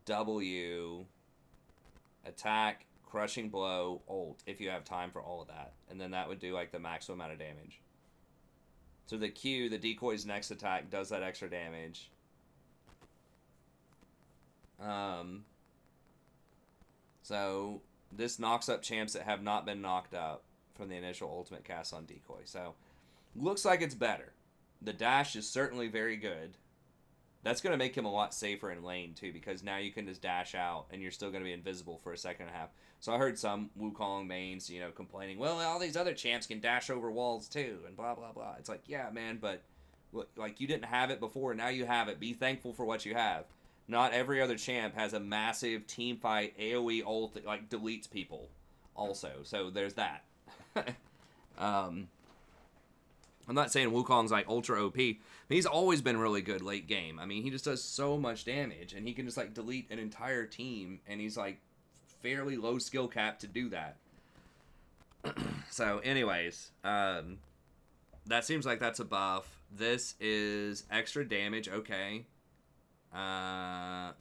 W, attack, Crushing Blow, ult, if you have time for all of that. And then that would do like the maximum amount of damage. So the Q, the Decoy's next attack, does that extra damage. So this knocks up champs that have not been knocked up from the initial ultimate cast on Decoy. So looks like it's better. The dash is certainly very good. That's going to make him a lot safer in lane, too, because now you can just dash out, and you're still going to be invisible for a second and a half. So I heard some Wukong mains, you know, complaining, well, all these other champs can dash over walls, too, and blah, blah, blah. It's like, yeah, man, but, like, you didn't have it before, now you have it. Be thankful for what you have. Not every other champ has a massive teamfight AoE ult that, like, deletes people also. So there's that. I'm not saying Wukong's like ultra OP, but he's always been really good late game. I mean, he just does so much damage, and he can just like delete an entire team, and he's like fairly low skill cap to do that. So anyways, that seems like that's a buff. This is extra damage, okay. Oh,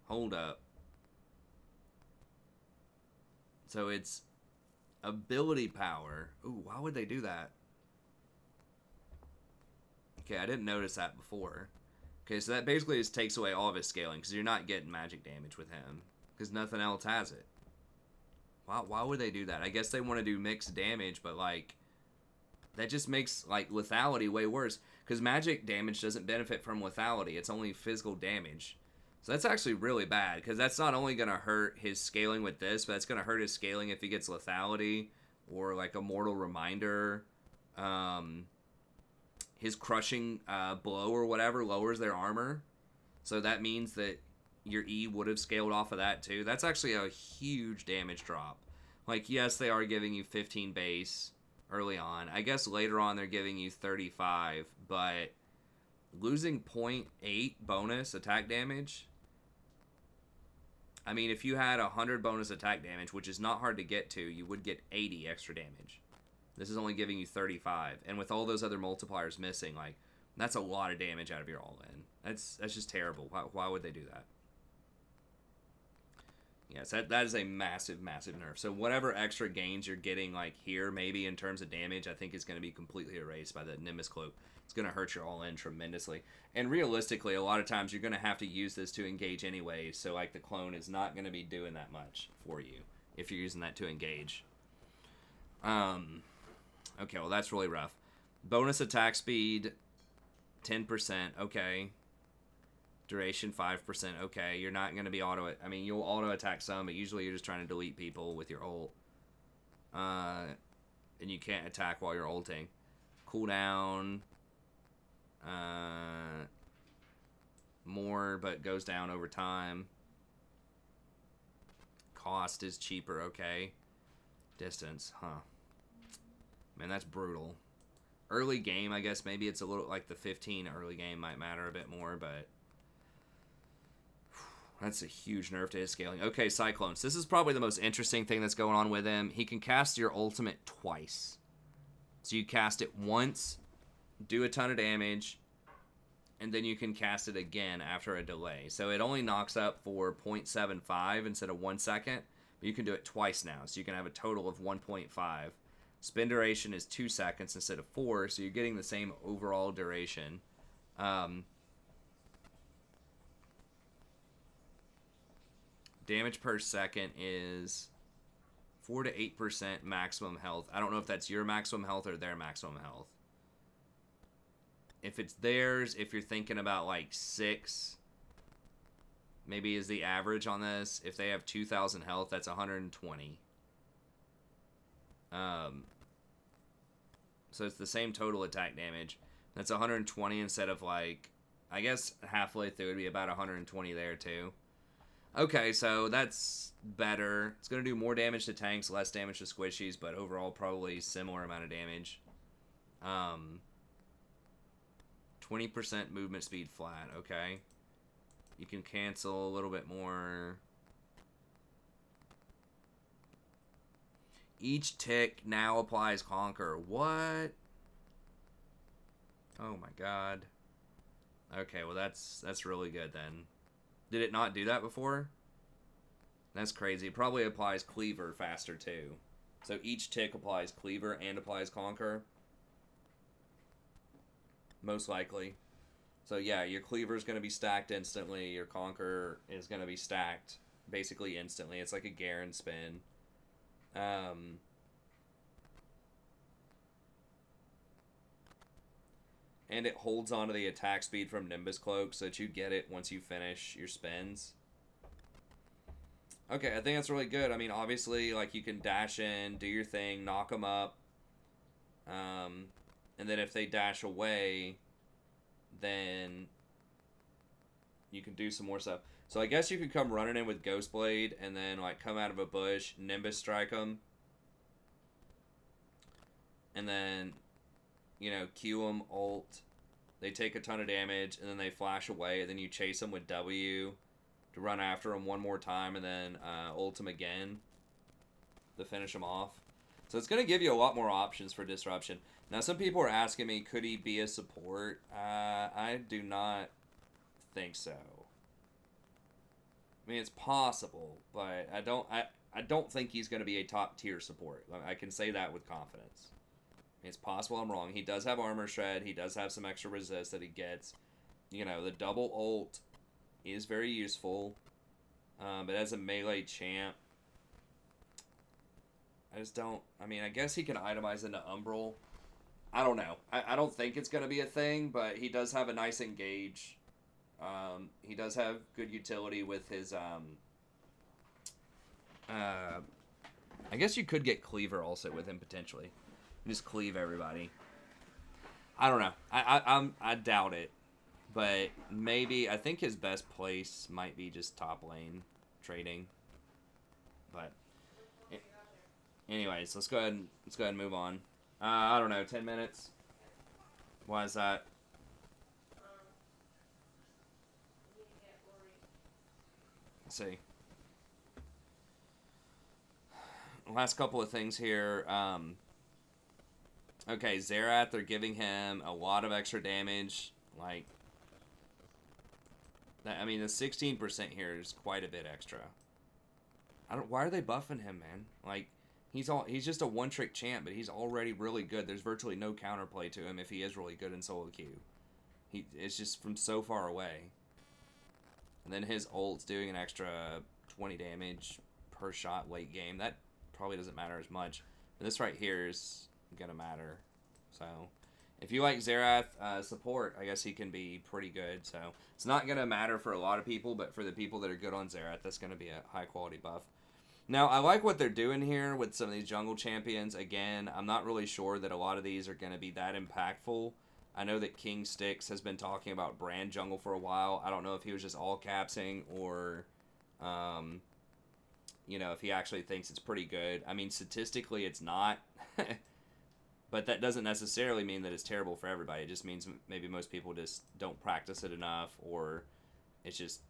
hold up. So it's ability power. Ooh, why would they do that? Okay, I didn't notice that before. Okay, so that basically just takes away all of his scaling, because you're not getting magic damage with him, because nothing else has it. Why would they do that? I guess they want to do mixed damage, but like, that just makes like lethality way worse, because magic damage doesn't benefit from lethality. It's only physical damage. So that's actually really bad, because that's not only going to hurt his scaling with this, but it's going to hurt his scaling if he gets lethality or like a mortal reminder. His crushing blow or whatever lowers their armor. So that means that your E would have scaled off of that too. That's actually a huge damage drop. Like, yes, they are giving you 15 base early on. I guess later on they're giving you 35, but losing 0.8 bonus attack damage... I mean, if you had 100 bonus attack damage, which is not hard to get to, you would get 80 extra damage. This is only giving you 35. And with all those other multipliers missing, like, that's a lot of damage out of your all-in. That's just terrible. Why would they do that? Yes, that is a massive, massive nerf. So whatever extra gains you're getting, like, here, maybe in terms of damage, I think is going to be completely erased by the Nimbus Cloak. It's going to hurt your all-in tremendously. And realistically, a lot of times you're going to have to use this to engage anyway, so, like, the clone is not going to be doing that much for you if you're using that to engage. Okay, well, that's really rough. Bonus attack speed, 10%, okay. Duration, 5%, okay. You're not going to be auto... I mean, you'll auto-attack some, but usually you're just trying to delete people with your ult. And you can't attack while you're ulting. Cooldown... more, but goes down over time. Cost is cheaper, okay. Distance, huh. Man, that's brutal. Early game, I guess maybe it's a little like the 15 early game might matter a bit more, but that's a huge nerf to his scaling. Okay, Cyclones. This is probably the most interesting thing that's going on with him. He can cast your ultimate twice. So you cast it once, do a ton of damage, and then you can cast it again after a delay. So it only knocks up for 0.75 instead of 1 second, but you can do it twice now. So you can have a total of 1.5. Spin duration is 2 seconds instead of 4, so you're getting the same overall duration. Damage per second is 4 to 8% maximum health. I don't know if that's your maximum health or their maximum health. If it's theirs, if you're thinking about like 6, maybe is the average on this. If they have 2,000 health, that's 120. So it's the same total attack damage. That's 120 instead of like, I guess halfway through would be about 120 there too. Okay, so that's better. It's going to do more damage to tanks, less damage to squishies, but overall probably similar amount of damage. 20% movement speed flat, okay. You can cancel a little bit more. Each tick now applies Conquer. What? Oh my god. Okay, well that's really good then. Did it not do that before? That's crazy. It probably applies Cleaver faster too. So each tick applies Cleaver and applies Conquer. Most likely. So yeah, your Cleaver is going to be stacked instantly. Your Conquer is going to be stacked basically instantly. It's like a Garen spin. And it holds onto the attack speed from Nimbus Cloak so that you get it once you finish your spins. Okay, I think that's really good. I mean, obviously, like, you can dash in, do your thing, knock them up. And then if they dash away, then you can do some more stuff. So I guess you could come running in with Ghostblade and then, like, come out of a bush, Nimbus strike them. And then, you know, Q them, ult. They take a ton of damage, and then they flash away. And then you chase them with W to run after them one more time, and then ult them again to finish them off. So it's going to give you a lot more options for disruption. Now, some people are asking me, could he be a support? I do not think so. I mean, it's possible, but I don't think he's going to be a top tier support. I can say that with confidence. It's possible I'm wrong. He does have armor shred. He does have some extra resist that he gets. You know, the double ult is very useful. But as a melee champ, I just don't... I mean, I guess he can itemize into Umbral. I don't know. I don't think it's going to be a thing, but he does have a nice engage. He does have good utility with his... I guess you could get Cleaver also with him, potentially. Just cleave everybody. I don't know. I doubt it. But maybe, I think his best place might be just top lane trading. But anyways, let's go ahead and move on. I don't know, 10 minutes. Why is that? Let's see. last couple of things here. Okay, Xerath, they're giving him a lot of extra damage. Like, I mean, the 16% here is quite a bit extra. Why are they buffing him, man? Like, he's just a one-trick champ, but he's already really good. There's virtually no counterplay to him if he is really good in solo queue. It's just from so far away. And then his ult's doing an extra 20 damage per shot late game. That probably doesn't matter as much. But this right here is going to matter. So, if you like Xerath support, I guess he can be pretty good. So, it's not going to matter for a lot of people, but for the people that are good on Xerath, that's going to be a high-quality buff. Now, I like what they're doing here with some of these jungle champions. Again, I'm not really sure that a lot of these are going to be that impactful. I know that King Styx has been talking about brand jungle for a while. I don't know if he was just all capsing or, you know, if he actually thinks it's pretty good. I mean, statistically, it's not. But that doesn't necessarily mean that it's terrible for everybody. It just means maybe most people just don't practice it enough, or it's just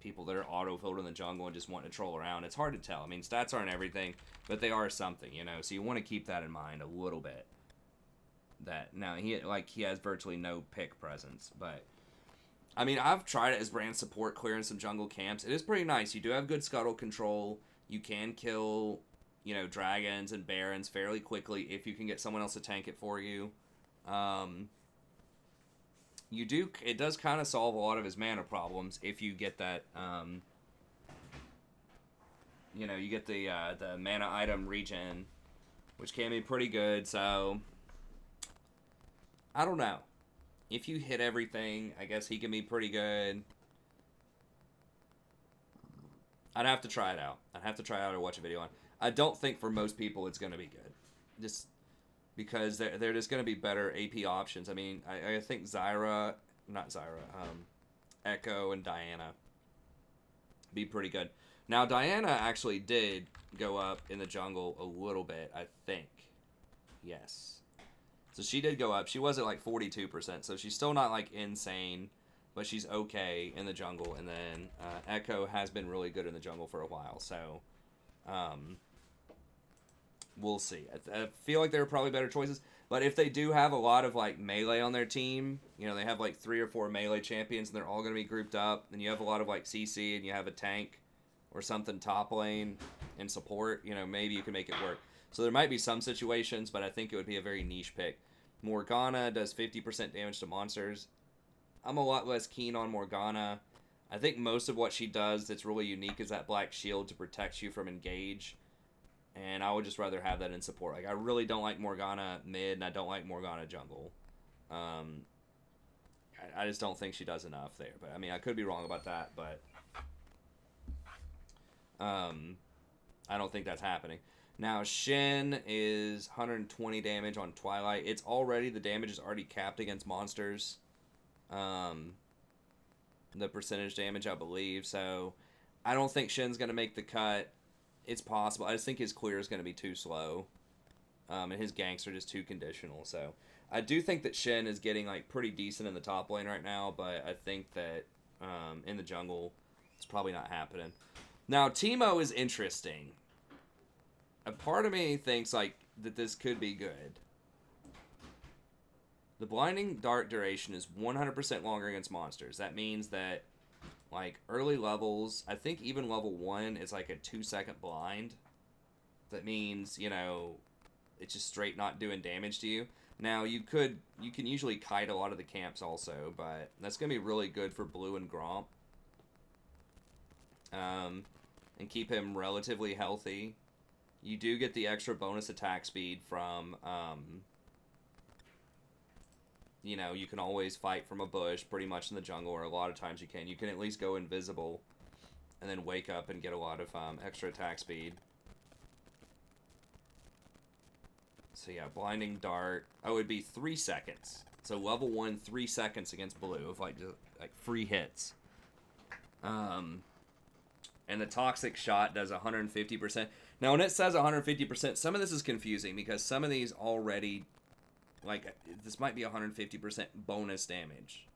people that are auto-filled in the jungle and just want to troll around. It's hard to tell. I mean, stats aren't everything, but they are something, you know. So you want to keep that in mind a little bit. That now he has virtually no pick presence, but I mean, I've tried it as brand support clearing some jungle camps. It is pretty nice. You do have good scuttle control. You can kill, you know, dragons and barons fairly quickly if you can get someone else to tank it for you. It does kind of solve a lot of his mana problems if you get that, you know, you get the mana item regen, which can be pretty good. So I don't know. If you hit everything, I guess he can be pretty good. I'd have to try it out. I'd have to try it out or watch a video on. I don't think for most people it's going to be good. Just because they're just going to be better AP options. I mean, I think Echo and Diana be pretty good. Now, Diana actually did go up in the jungle a little bit, I think. Yes. So she did go up. She was at like 42%, so she's still not like insane, but she's okay in the jungle. And then Echo has been really good in the jungle for a while, so we'll see. I feel like there are probably better choices, but if they do have a lot of like melee on their team, you know, they have like 3 or 4 melee champions and they're all going to be grouped up, and you have a lot of like CC and you have a tank or something top lane and support, you know, maybe you can make it work. So there might be some situations, but I think it would be a very niche pick. Morgana does 50% damage to monsters. I'm a lot less keen on Morgana. I think most of what she does that's really unique is that black shield to protect you from engage. And I would just rather have that in support. Like, I really don't like Morgana mid, and I don't like Morgana jungle. I just don't think she does enough there. But, I mean, I could be wrong about that, but I don't think that's happening. Now, Shin is 120 damage on Twilight. The damage is already capped against monsters. The percentage damage, I believe. So, I don't think Shin's going to make the cut. It's possible. I just think his clear is going to be too slow. And his ganks are just too conditional. So, I do think that Shin is getting, like, pretty decent in the top lane right now. But I think that in the jungle, it's probably not happening. Now, Teemo is interesting. A part of me thinks like that this could be good. The blinding dart duration is 100% longer against monsters. That means that like early levels, I think even level 1 is like a 2-second blind. That means, you know, it's just straight not doing damage to you. Now you can usually kite a lot of the camps also, but that's gonna be really good for Blue and Gromp. And keep him relatively healthy. You do get the extra bonus attack speed from, you know, you can always fight from a bush pretty much in the jungle, or a lot of times you can. You can at least go invisible and then wake up and get a lot of extra attack speed. So yeah, Blinding Dart. Oh, it would be 3 seconds. So level 1, 3 seconds against blue of like free hits. And the Toxic Shot does 150%. Now, when it says 150%, some of this is confusing because some of these already, like, this might be 150% bonus damage.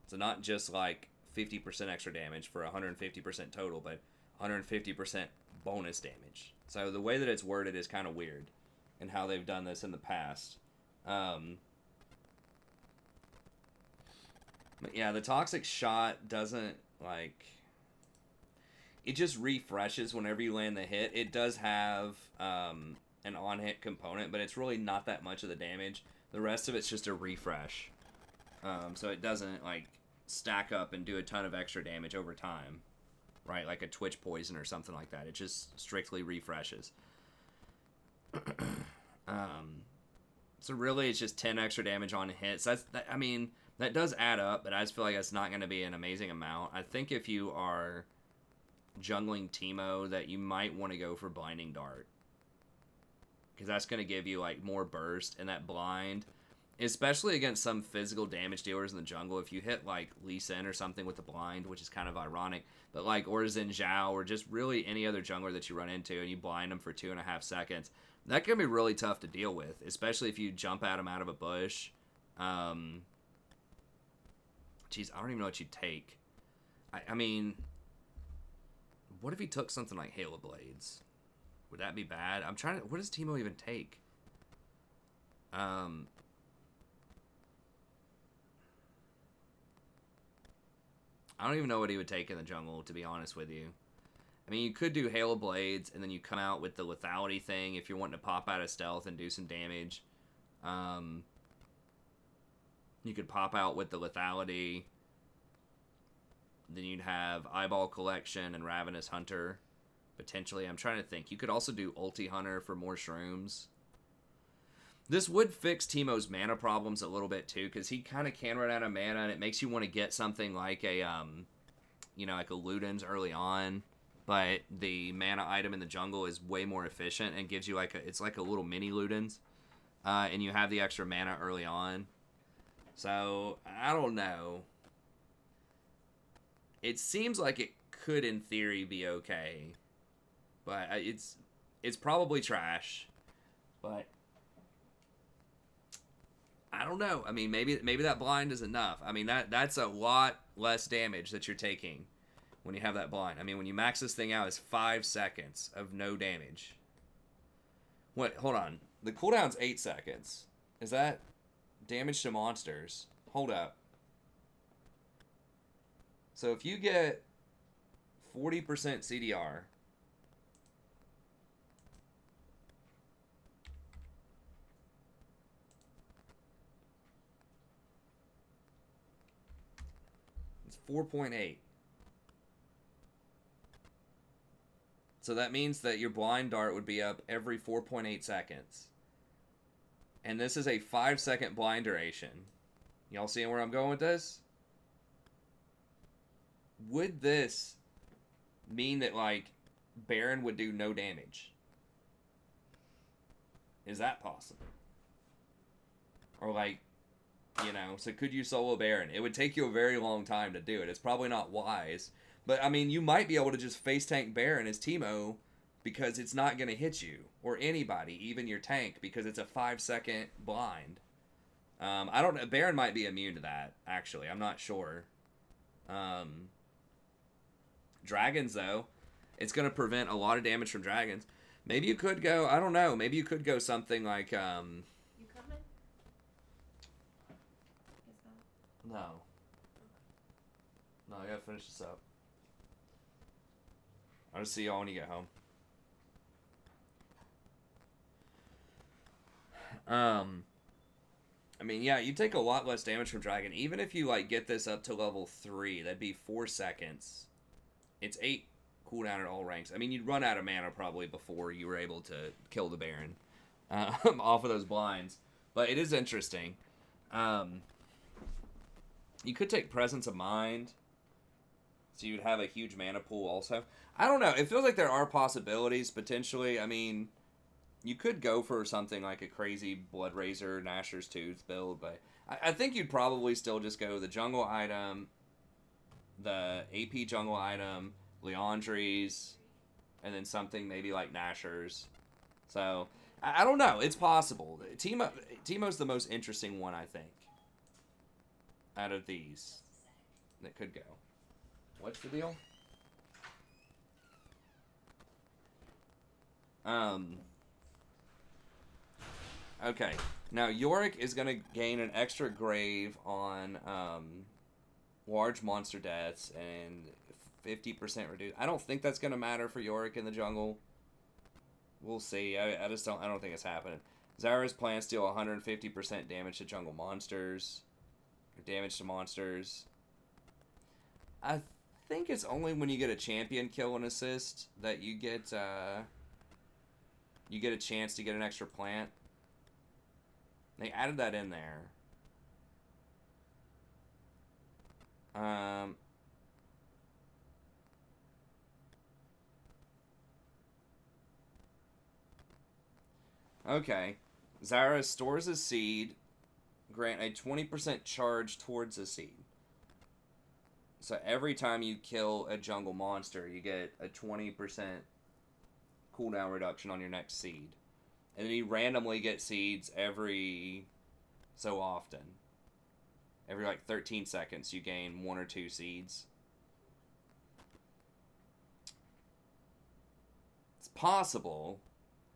So not just, like, 50% extra damage for 150% total, but 150% bonus damage. So the way that it's worded is kind of weird in how they've done this in the past. But yeah, the Toxic Shot doesn't, like... It just refreshes whenever you land the hit. It does have an on-hit component, but it's really not that much of the damage. The rest of it's just a refresh. So it doesn't, like, stack up and do a ton of extra damage over time. Right, like a Twitch Poison or something like that. It just strictly refreshes. So really, it's just 10 extra damage on hits. I mean, that does add up, but I just feel like that's not going to be an amazing amount. I think if you are jungling Teemo, that you might want to go for Blinding Dart. Because that's going to give you, like, more burst, and that blind, especially against some physical damage dealers in the jungle, if you hit, like, Lee Sin or something with the blind, which is kind of ironic, but, like, or Xin Zhao, or just really any other jungler that you run into, and you blind them for 2.5 seconds, that can be really tough to deal with, especially if you jump at them out of a bush. Geez, I don't even know what you'd take. I mean, what if he took something like Halo Blades? Would that be bad? I'm trying to... What does Teemo even take? I don't even know what he would take in the jungle, to be honest with you. I mean, you could do Halo Blades, and then you come out with the lethality thing if you're wanting to pop out of stealth and do some damage. You could pop out with the lethality. Then you'd have Eyeball Collection and Ravenous Hunter, potentially. I'm trying to think. You could also do Ulti Hunter for more shrooms. This would fix Teemo's mana problems a little bit, too, because he kind of can run out of mana, and it makes you want to get something like a, like a Ludens early on. But the mana item in the jungle is way more efficient and gives you like it's like a little mini Ludens. And you have the extra mana early on. So, I don't know. It seems like it could, in theory, be okay. But it's probably trash. But I don't know. I mean, maybe that blind is enough. I mean, that's a lot less damage that you're taking when you have that blind. I mean, when you max this thing out, it's 5 seconds of no damage. What? Hold on. The cooldown's 8 seconds. Is that damage to monsters? Hold up. So if you get 40% CDR, it's 4.8. So that means that your blind dart would be up every 4.8 seconds. And this is a 5-second blind duration. Y'all seeing where I'm going with this? Would this mean that, like, Baron would do no damage? Is that possible? Or, like, so could you solo Baron? It would take you a very long time to do it. It's probably not wise. But, I mean, you might be able to just face tank Baron as Teemo because it's not going to hit you. Or anybody, even your tank, because it's a 5-second blind. I don't know. Baron might be immune to that, actually. I'm not sure. Dragons, though, it's going to prevent a lot of damage from dragons. Maybe you could go, I don't know, maybe you could go something like, You coming? No. No, I gotta finish this up. I'll just see y'all when you get home. I mean, yeah, you take a lot less damage from Dragon. Even if you, like, get this up to level 3, that'd be 4 seconds. It's 8 cooldown at all ranks. I mean, you'd run out of mana probably before you were able to kill the Baron off of those blinds. But it is interesting. You could take Presence of Mind. So you'd have a huge mana pool also. I don't know. It feels like there are possibilities, potentially. I mean, you could go for something like a crazy Blood Razor, Gnasher's Tooth build, but I think you'd probably still just go the jungle item, the AP jungle item, Leandries, and then something maybe like Gnasher's. So, I don't know. It's possible. Teemo's the most interesting one, I think, out of these that could go. What's the deal? Okay. Now, Yorick is going to gain an extra grave on large monster deaths and 50% reduce. I don't think that's going to matter for Yorick in the jungle. We'll see. I just don't. I don't think it's happening. Xerath's plants deal 150% damage to jungle monsters. Or damage to monsters. I think it's only when you get a champion kill and assist that you get a chance to get an extra plant. They added that in there. Okay. Xerath stores a seed. Grant a 20% charge towards a seed. So every time you kill a jungle monster, you get a 20% cooldown reduction on your next seed. And then you randomly get seeds every so often. Every like 13 seconds, you gain 1 or 2 seeds. It's possible.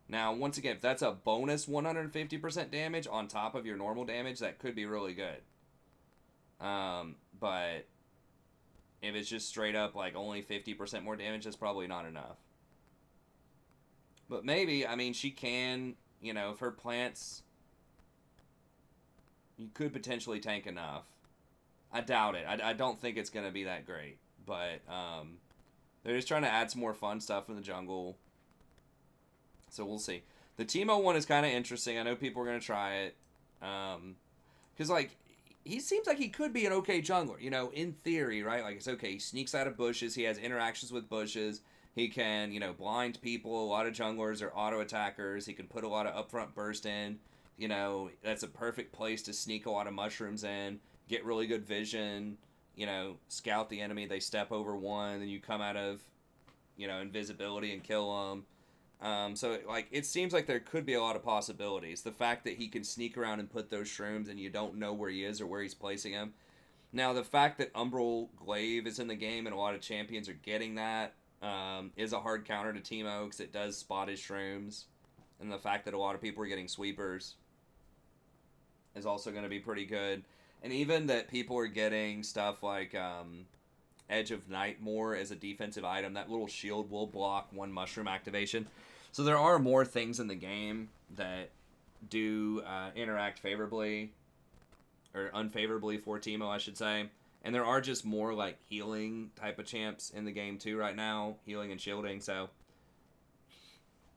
Now, once again, if that's a bonus 150% damage on top of your normal damage, that could be really good. But if it's just straight up like only 50% more damage, that's probably not enough. But maybe, I mean, she can, you know, if her plants, you could potentially tank enough. I doubt it. I don't think it's going to be that great. But they're just trying to add some more fun stuff in the jungle. So we'll see. The Teemo one is kind of interesting. I know people are going to try it. Because, like, he seems like he could be an okay jungler. You know, in theory, right? Like, it's okay. He sneaks out of bushes. He has interactions with bushes. He can, you know, blind people. A lot of junglers are auto attackers. He can put a lot of upfront burst in. You know, that's a perfect place to sneak a lot of mushrooms in. Get really good vision. You know, scout the enemy. They step over one. Then you come out of, you know, invisibility and kill them. So, like, it seems like there could be a lot of possibilities. The fact that he can sneak around and put those shrooms and you don't know where he is or where he's placing them. Now, the fact that Umbral Glaive is in the game and a lot of champions are getting that is a hard counter to Teemo because it does spot his shrooms. And the fact that a lot of people are getting sweepers is also going to be pretty good. And even that people are getting stuff like Edge of Night more as a defensive item. That little shield will block one mushroom activation. So there are more things in the game that do interact favorably or unfavorably for Teemo, I should say. And there are just more like healing type of champs in the game too right now, healing and shielding. So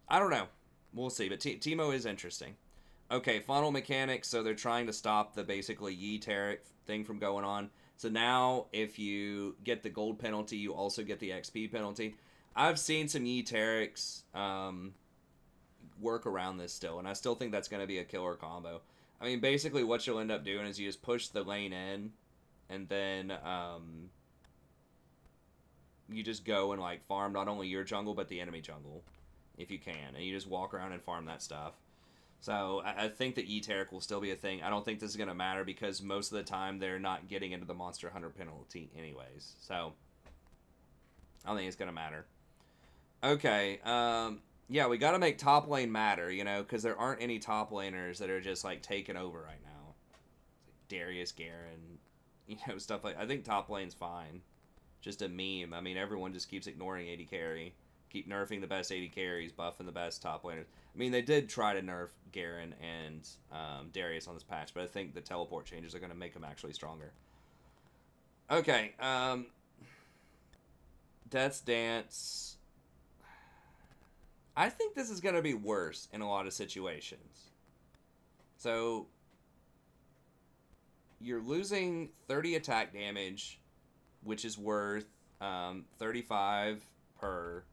I don't know, we'll see. But Teemo is interesting. Okay, funnel mechanics. So they're trying to stop the basically Yi Tarek thing from going on. So now if you get the gold penalty, you also get the XP penalty. I've seen some Yi Tareks work around this still, and I still think that's going to be a killer combo. I mean, basically what you'll end up doing is you just push the lane in, and then you just go and like farm not only your jungle, but the enemy jungle, if you can. And you just walk around and farm that stuff. So I think that E-Taric will still be a thing. I don't think this is going to matter because most of the time they're not getting into the Monster Hunter penalty anyways. So I don't think it's going to matter. Okay, yeah, we got to make top lane matter, you know, because there aren't any top laners that are just, like, taking over right now. Like Darius, Garen, you know, stuff like... I think top lane's fine. Just a meme. I mean, everyone just keeps ignoring AD carry. Keep nerfing the best AD carries, buffing the best top laners. I mean, they did try to nerf Garen and Darius on this patch, but I think the teleport changes are going to make them actually stronger. Okay, Death's Dance... I think this is going to be worse in a lot of situations. So, you're losing 30 attack damage, which is worth 35 per.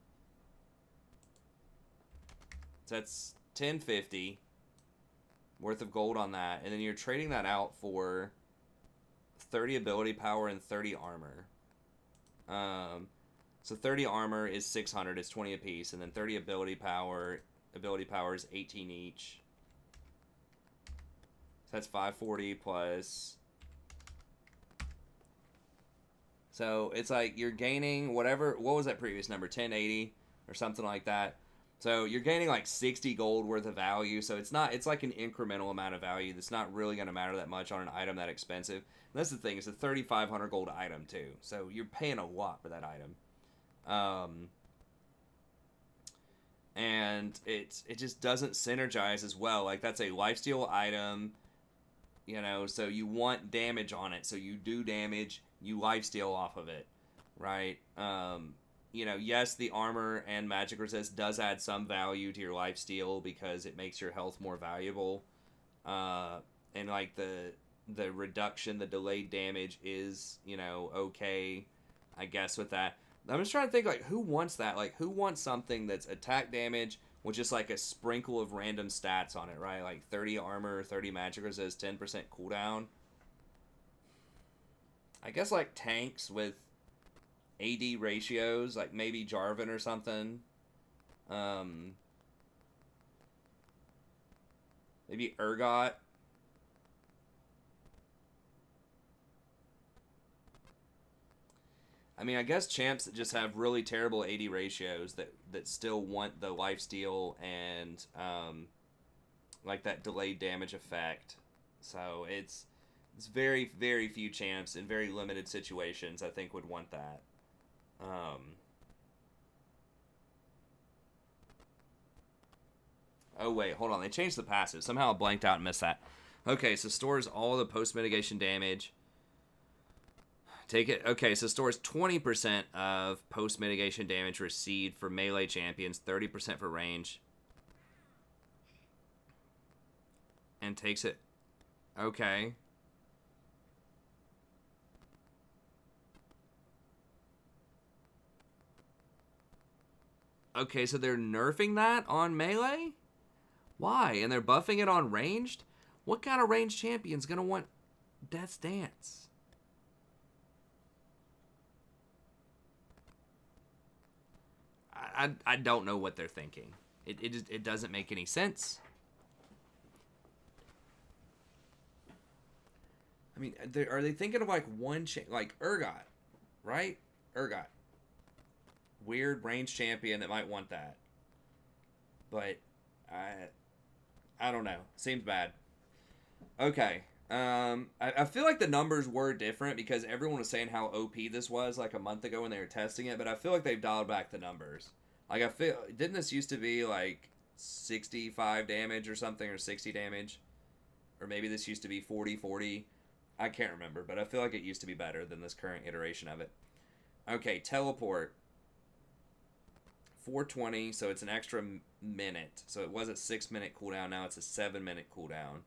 So that's 1050 worth of gold on that. And then you're trading that out for 30 ability power and 30 armor. So 30 armor is 600, it's 20 apiece, and then 30 ability power is 18 each. So that's 540 plus. So it's like you're gaining whatever, what was that previous number, 1080 or something like that. So you're gaining like 60 gold worth of value. So it's like an incremental amount of value that's not really going to matter that much on an item that expensive. And that's the thing. It's a 3,500 gold item too. So you're paying a lot for that item. And it just doesn't synergize as well. Like, that's a lifesteal item, you know, so you want damage on it. So you do damage, you lifesteal off of it, right? You know, yes, the armor and magic resist does add some value to your lifesteal because it makes your health more valuable. And like the reduction, the delayed damage is, you know, okay, I guess, with that. I'm just trying to think, like, who wants that? Like, who wants something that's attack damage with just, like, a sprinkle of random stats on it, right? Like, 30 armor, 30 magic resist, 10% cooldown. I guess, like, tanks with AD ratios, like, maybe Jarvan or something. Maybe Urgot. I mean, I guess champs that just have really terrible AD ratios that still want the lifesteal and like that delayed damage effect. So it's very, very few champs in very limited situations I think would want that. Oh wait, hold on. They changed the passive. Somehow I blanked out and missed that. Okay, so stores all the post mitigation damage. Take it. Okay, so stores 20% of post mitigation damage received for melee champions, 30% for range, and takes it. Okay. Okay, so they're nerfing that on melee? Why? And they're buffing it on ranged? What kind of ranged champion's gonna want Death's Dance? I don't know what they're thinking. It doesn't make any sense. I mean, are they thinking of like like Urgot, right? Urgot, weird range champion that might want that, but I don't know. Seems bad. Okay. I feel like the numbers were different because everyone was saying how OP this was like a month ago when they were testing it, but I feel like they've dialed back the numbers. Like, didn't this used to be like 65 damage or something, or 60 damage? Or maybe this used to be 40. I can't remember, but I feel like it used to be better than this current iteration of it. Okay, teleport. 420, so it's an extra minute. So it was a 6-minute cooldown, now it's a 7-minute cooldown.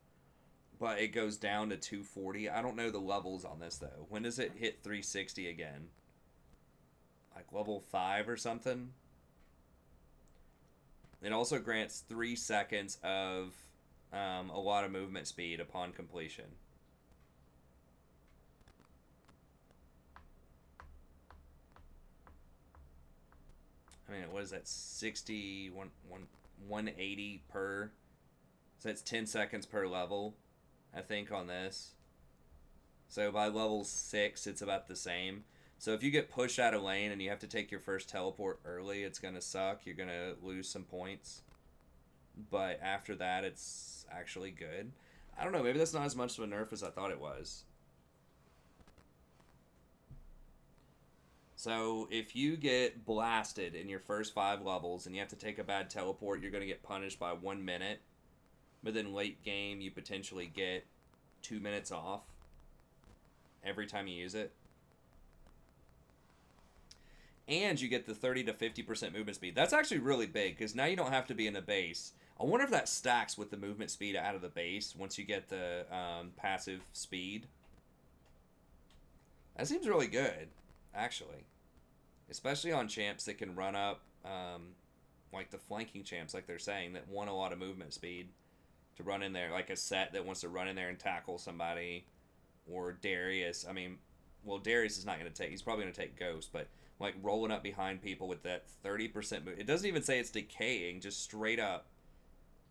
But it goes down to 240. I don't know the levels on this, though. When does it hit 360 again? Like level 5 or something? It also grants 3 seconds of a lot of movement speed upon completion. I mean, what is that? 60, 180 per. So it's 10 seconds per level, I think, on this. So by level 6, it's about the same. So if you get pushed out of lane and you have to take your first teleport early, it's going to suck. You're going to lose some points. But after that, it's actually good. I don't know. Maybe that's not as much of a nerf as I thought it was. So if you get blasted in your first 5 levels and you have to take a bad teleport, you're going to get punished by 1 minute. But then late game, you potentially get 2 minutes off every time you use it. And you get the 30 to 50% movement speed. That's actually really big, because now you don't have to be in a base. I wonder if that stacks with the movement speed out of the base once you get the passive speed. That seems really good, actually. Especially on champs that can run up, like the flanking champs, like they're saying, that want a lot of movement speed to run in there. Like a set that wants to run in there and tackle somebody. Or Darius. I mean, well, Darius is not going to take... He's probably going to take Ghost, but like rolling up behind people with that 30% move. It doesn't even say it's decaying, just straight up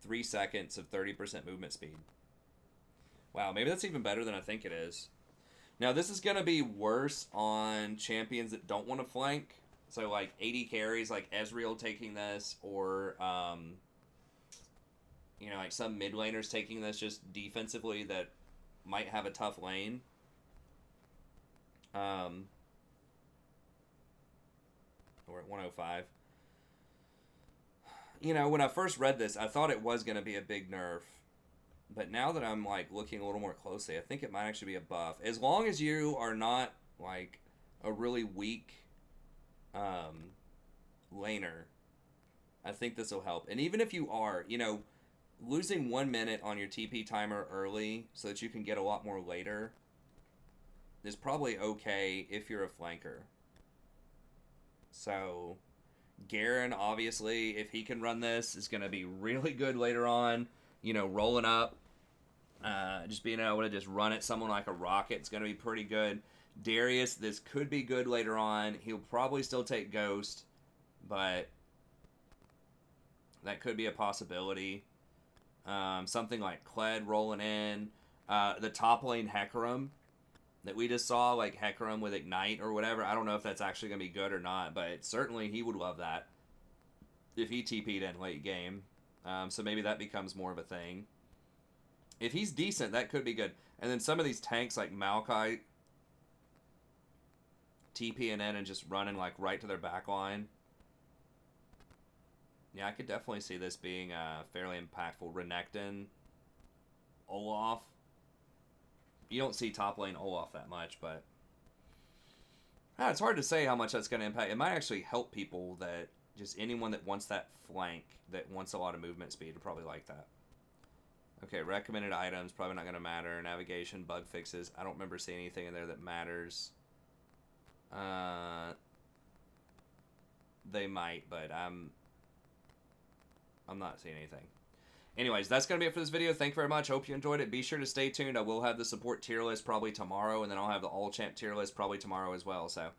3 seconds of 30% movement speed. Wow, maybe that's even better than I think it is. Now, this is going to be worse on champions that don't want to flank. So, like, 80 carries, like Ezreal taking this, or, you know, like some mid laners taking this just defensively that might have a tough lane. We're at 105. You know, when I first read this, I thought it was going to be a big nerf. But now that I'm, like, looking a little more closely, I think it might actually be a buff. As long as you are not, like, a really weak laner, I think this will help. And even if you are, you know, losing 1 minute on your TP timer early so that you can get a lot more later is probably okay if you're a flanker. So, Garen, obviously, if he can run this, is going to be really good later on. You know, rolling up, just being able to just run at someone like a rocket is going to be pretty good. Darius, this could be good later on. He'll probably still take Ghost, but that could be a possibility. Something like Kled rolling in. The top lane Hecarim that we just saw, like Hecarim with Ignite or whatever. I don't know if that's actually going to be good or not, but certainly he would love that if he TP'd in late game. So maybe that becomes more of a thing. If he's decent, that could be good. And then some of these tanks like Maokai TPing in and just running like right to their back line. Yeah, I could definitely see this being fairly impactful. Renekton, Olaf. You don't see top lane Olaf that much, but it's hard to say how much that's going to impact. It might actually help people that just anyone that wants that flank, that wants a lot of movement speed, would probably like that. Okay, recommended items, probably not going to matter. Navigation, bug fixes. I don't remember seeing anything in there that matters. They might, but I'm not seeing anything. Anyways, that's going to be it for this video. Thank you very much. Hope you enjoyed it. Be sure to stay tuned. I will have the support tier list probably tomorrow, and then I'll have the all champ tier list probably tomorrow as well. So,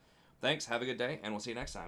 thanks. Have a good day, and we'll see you next time.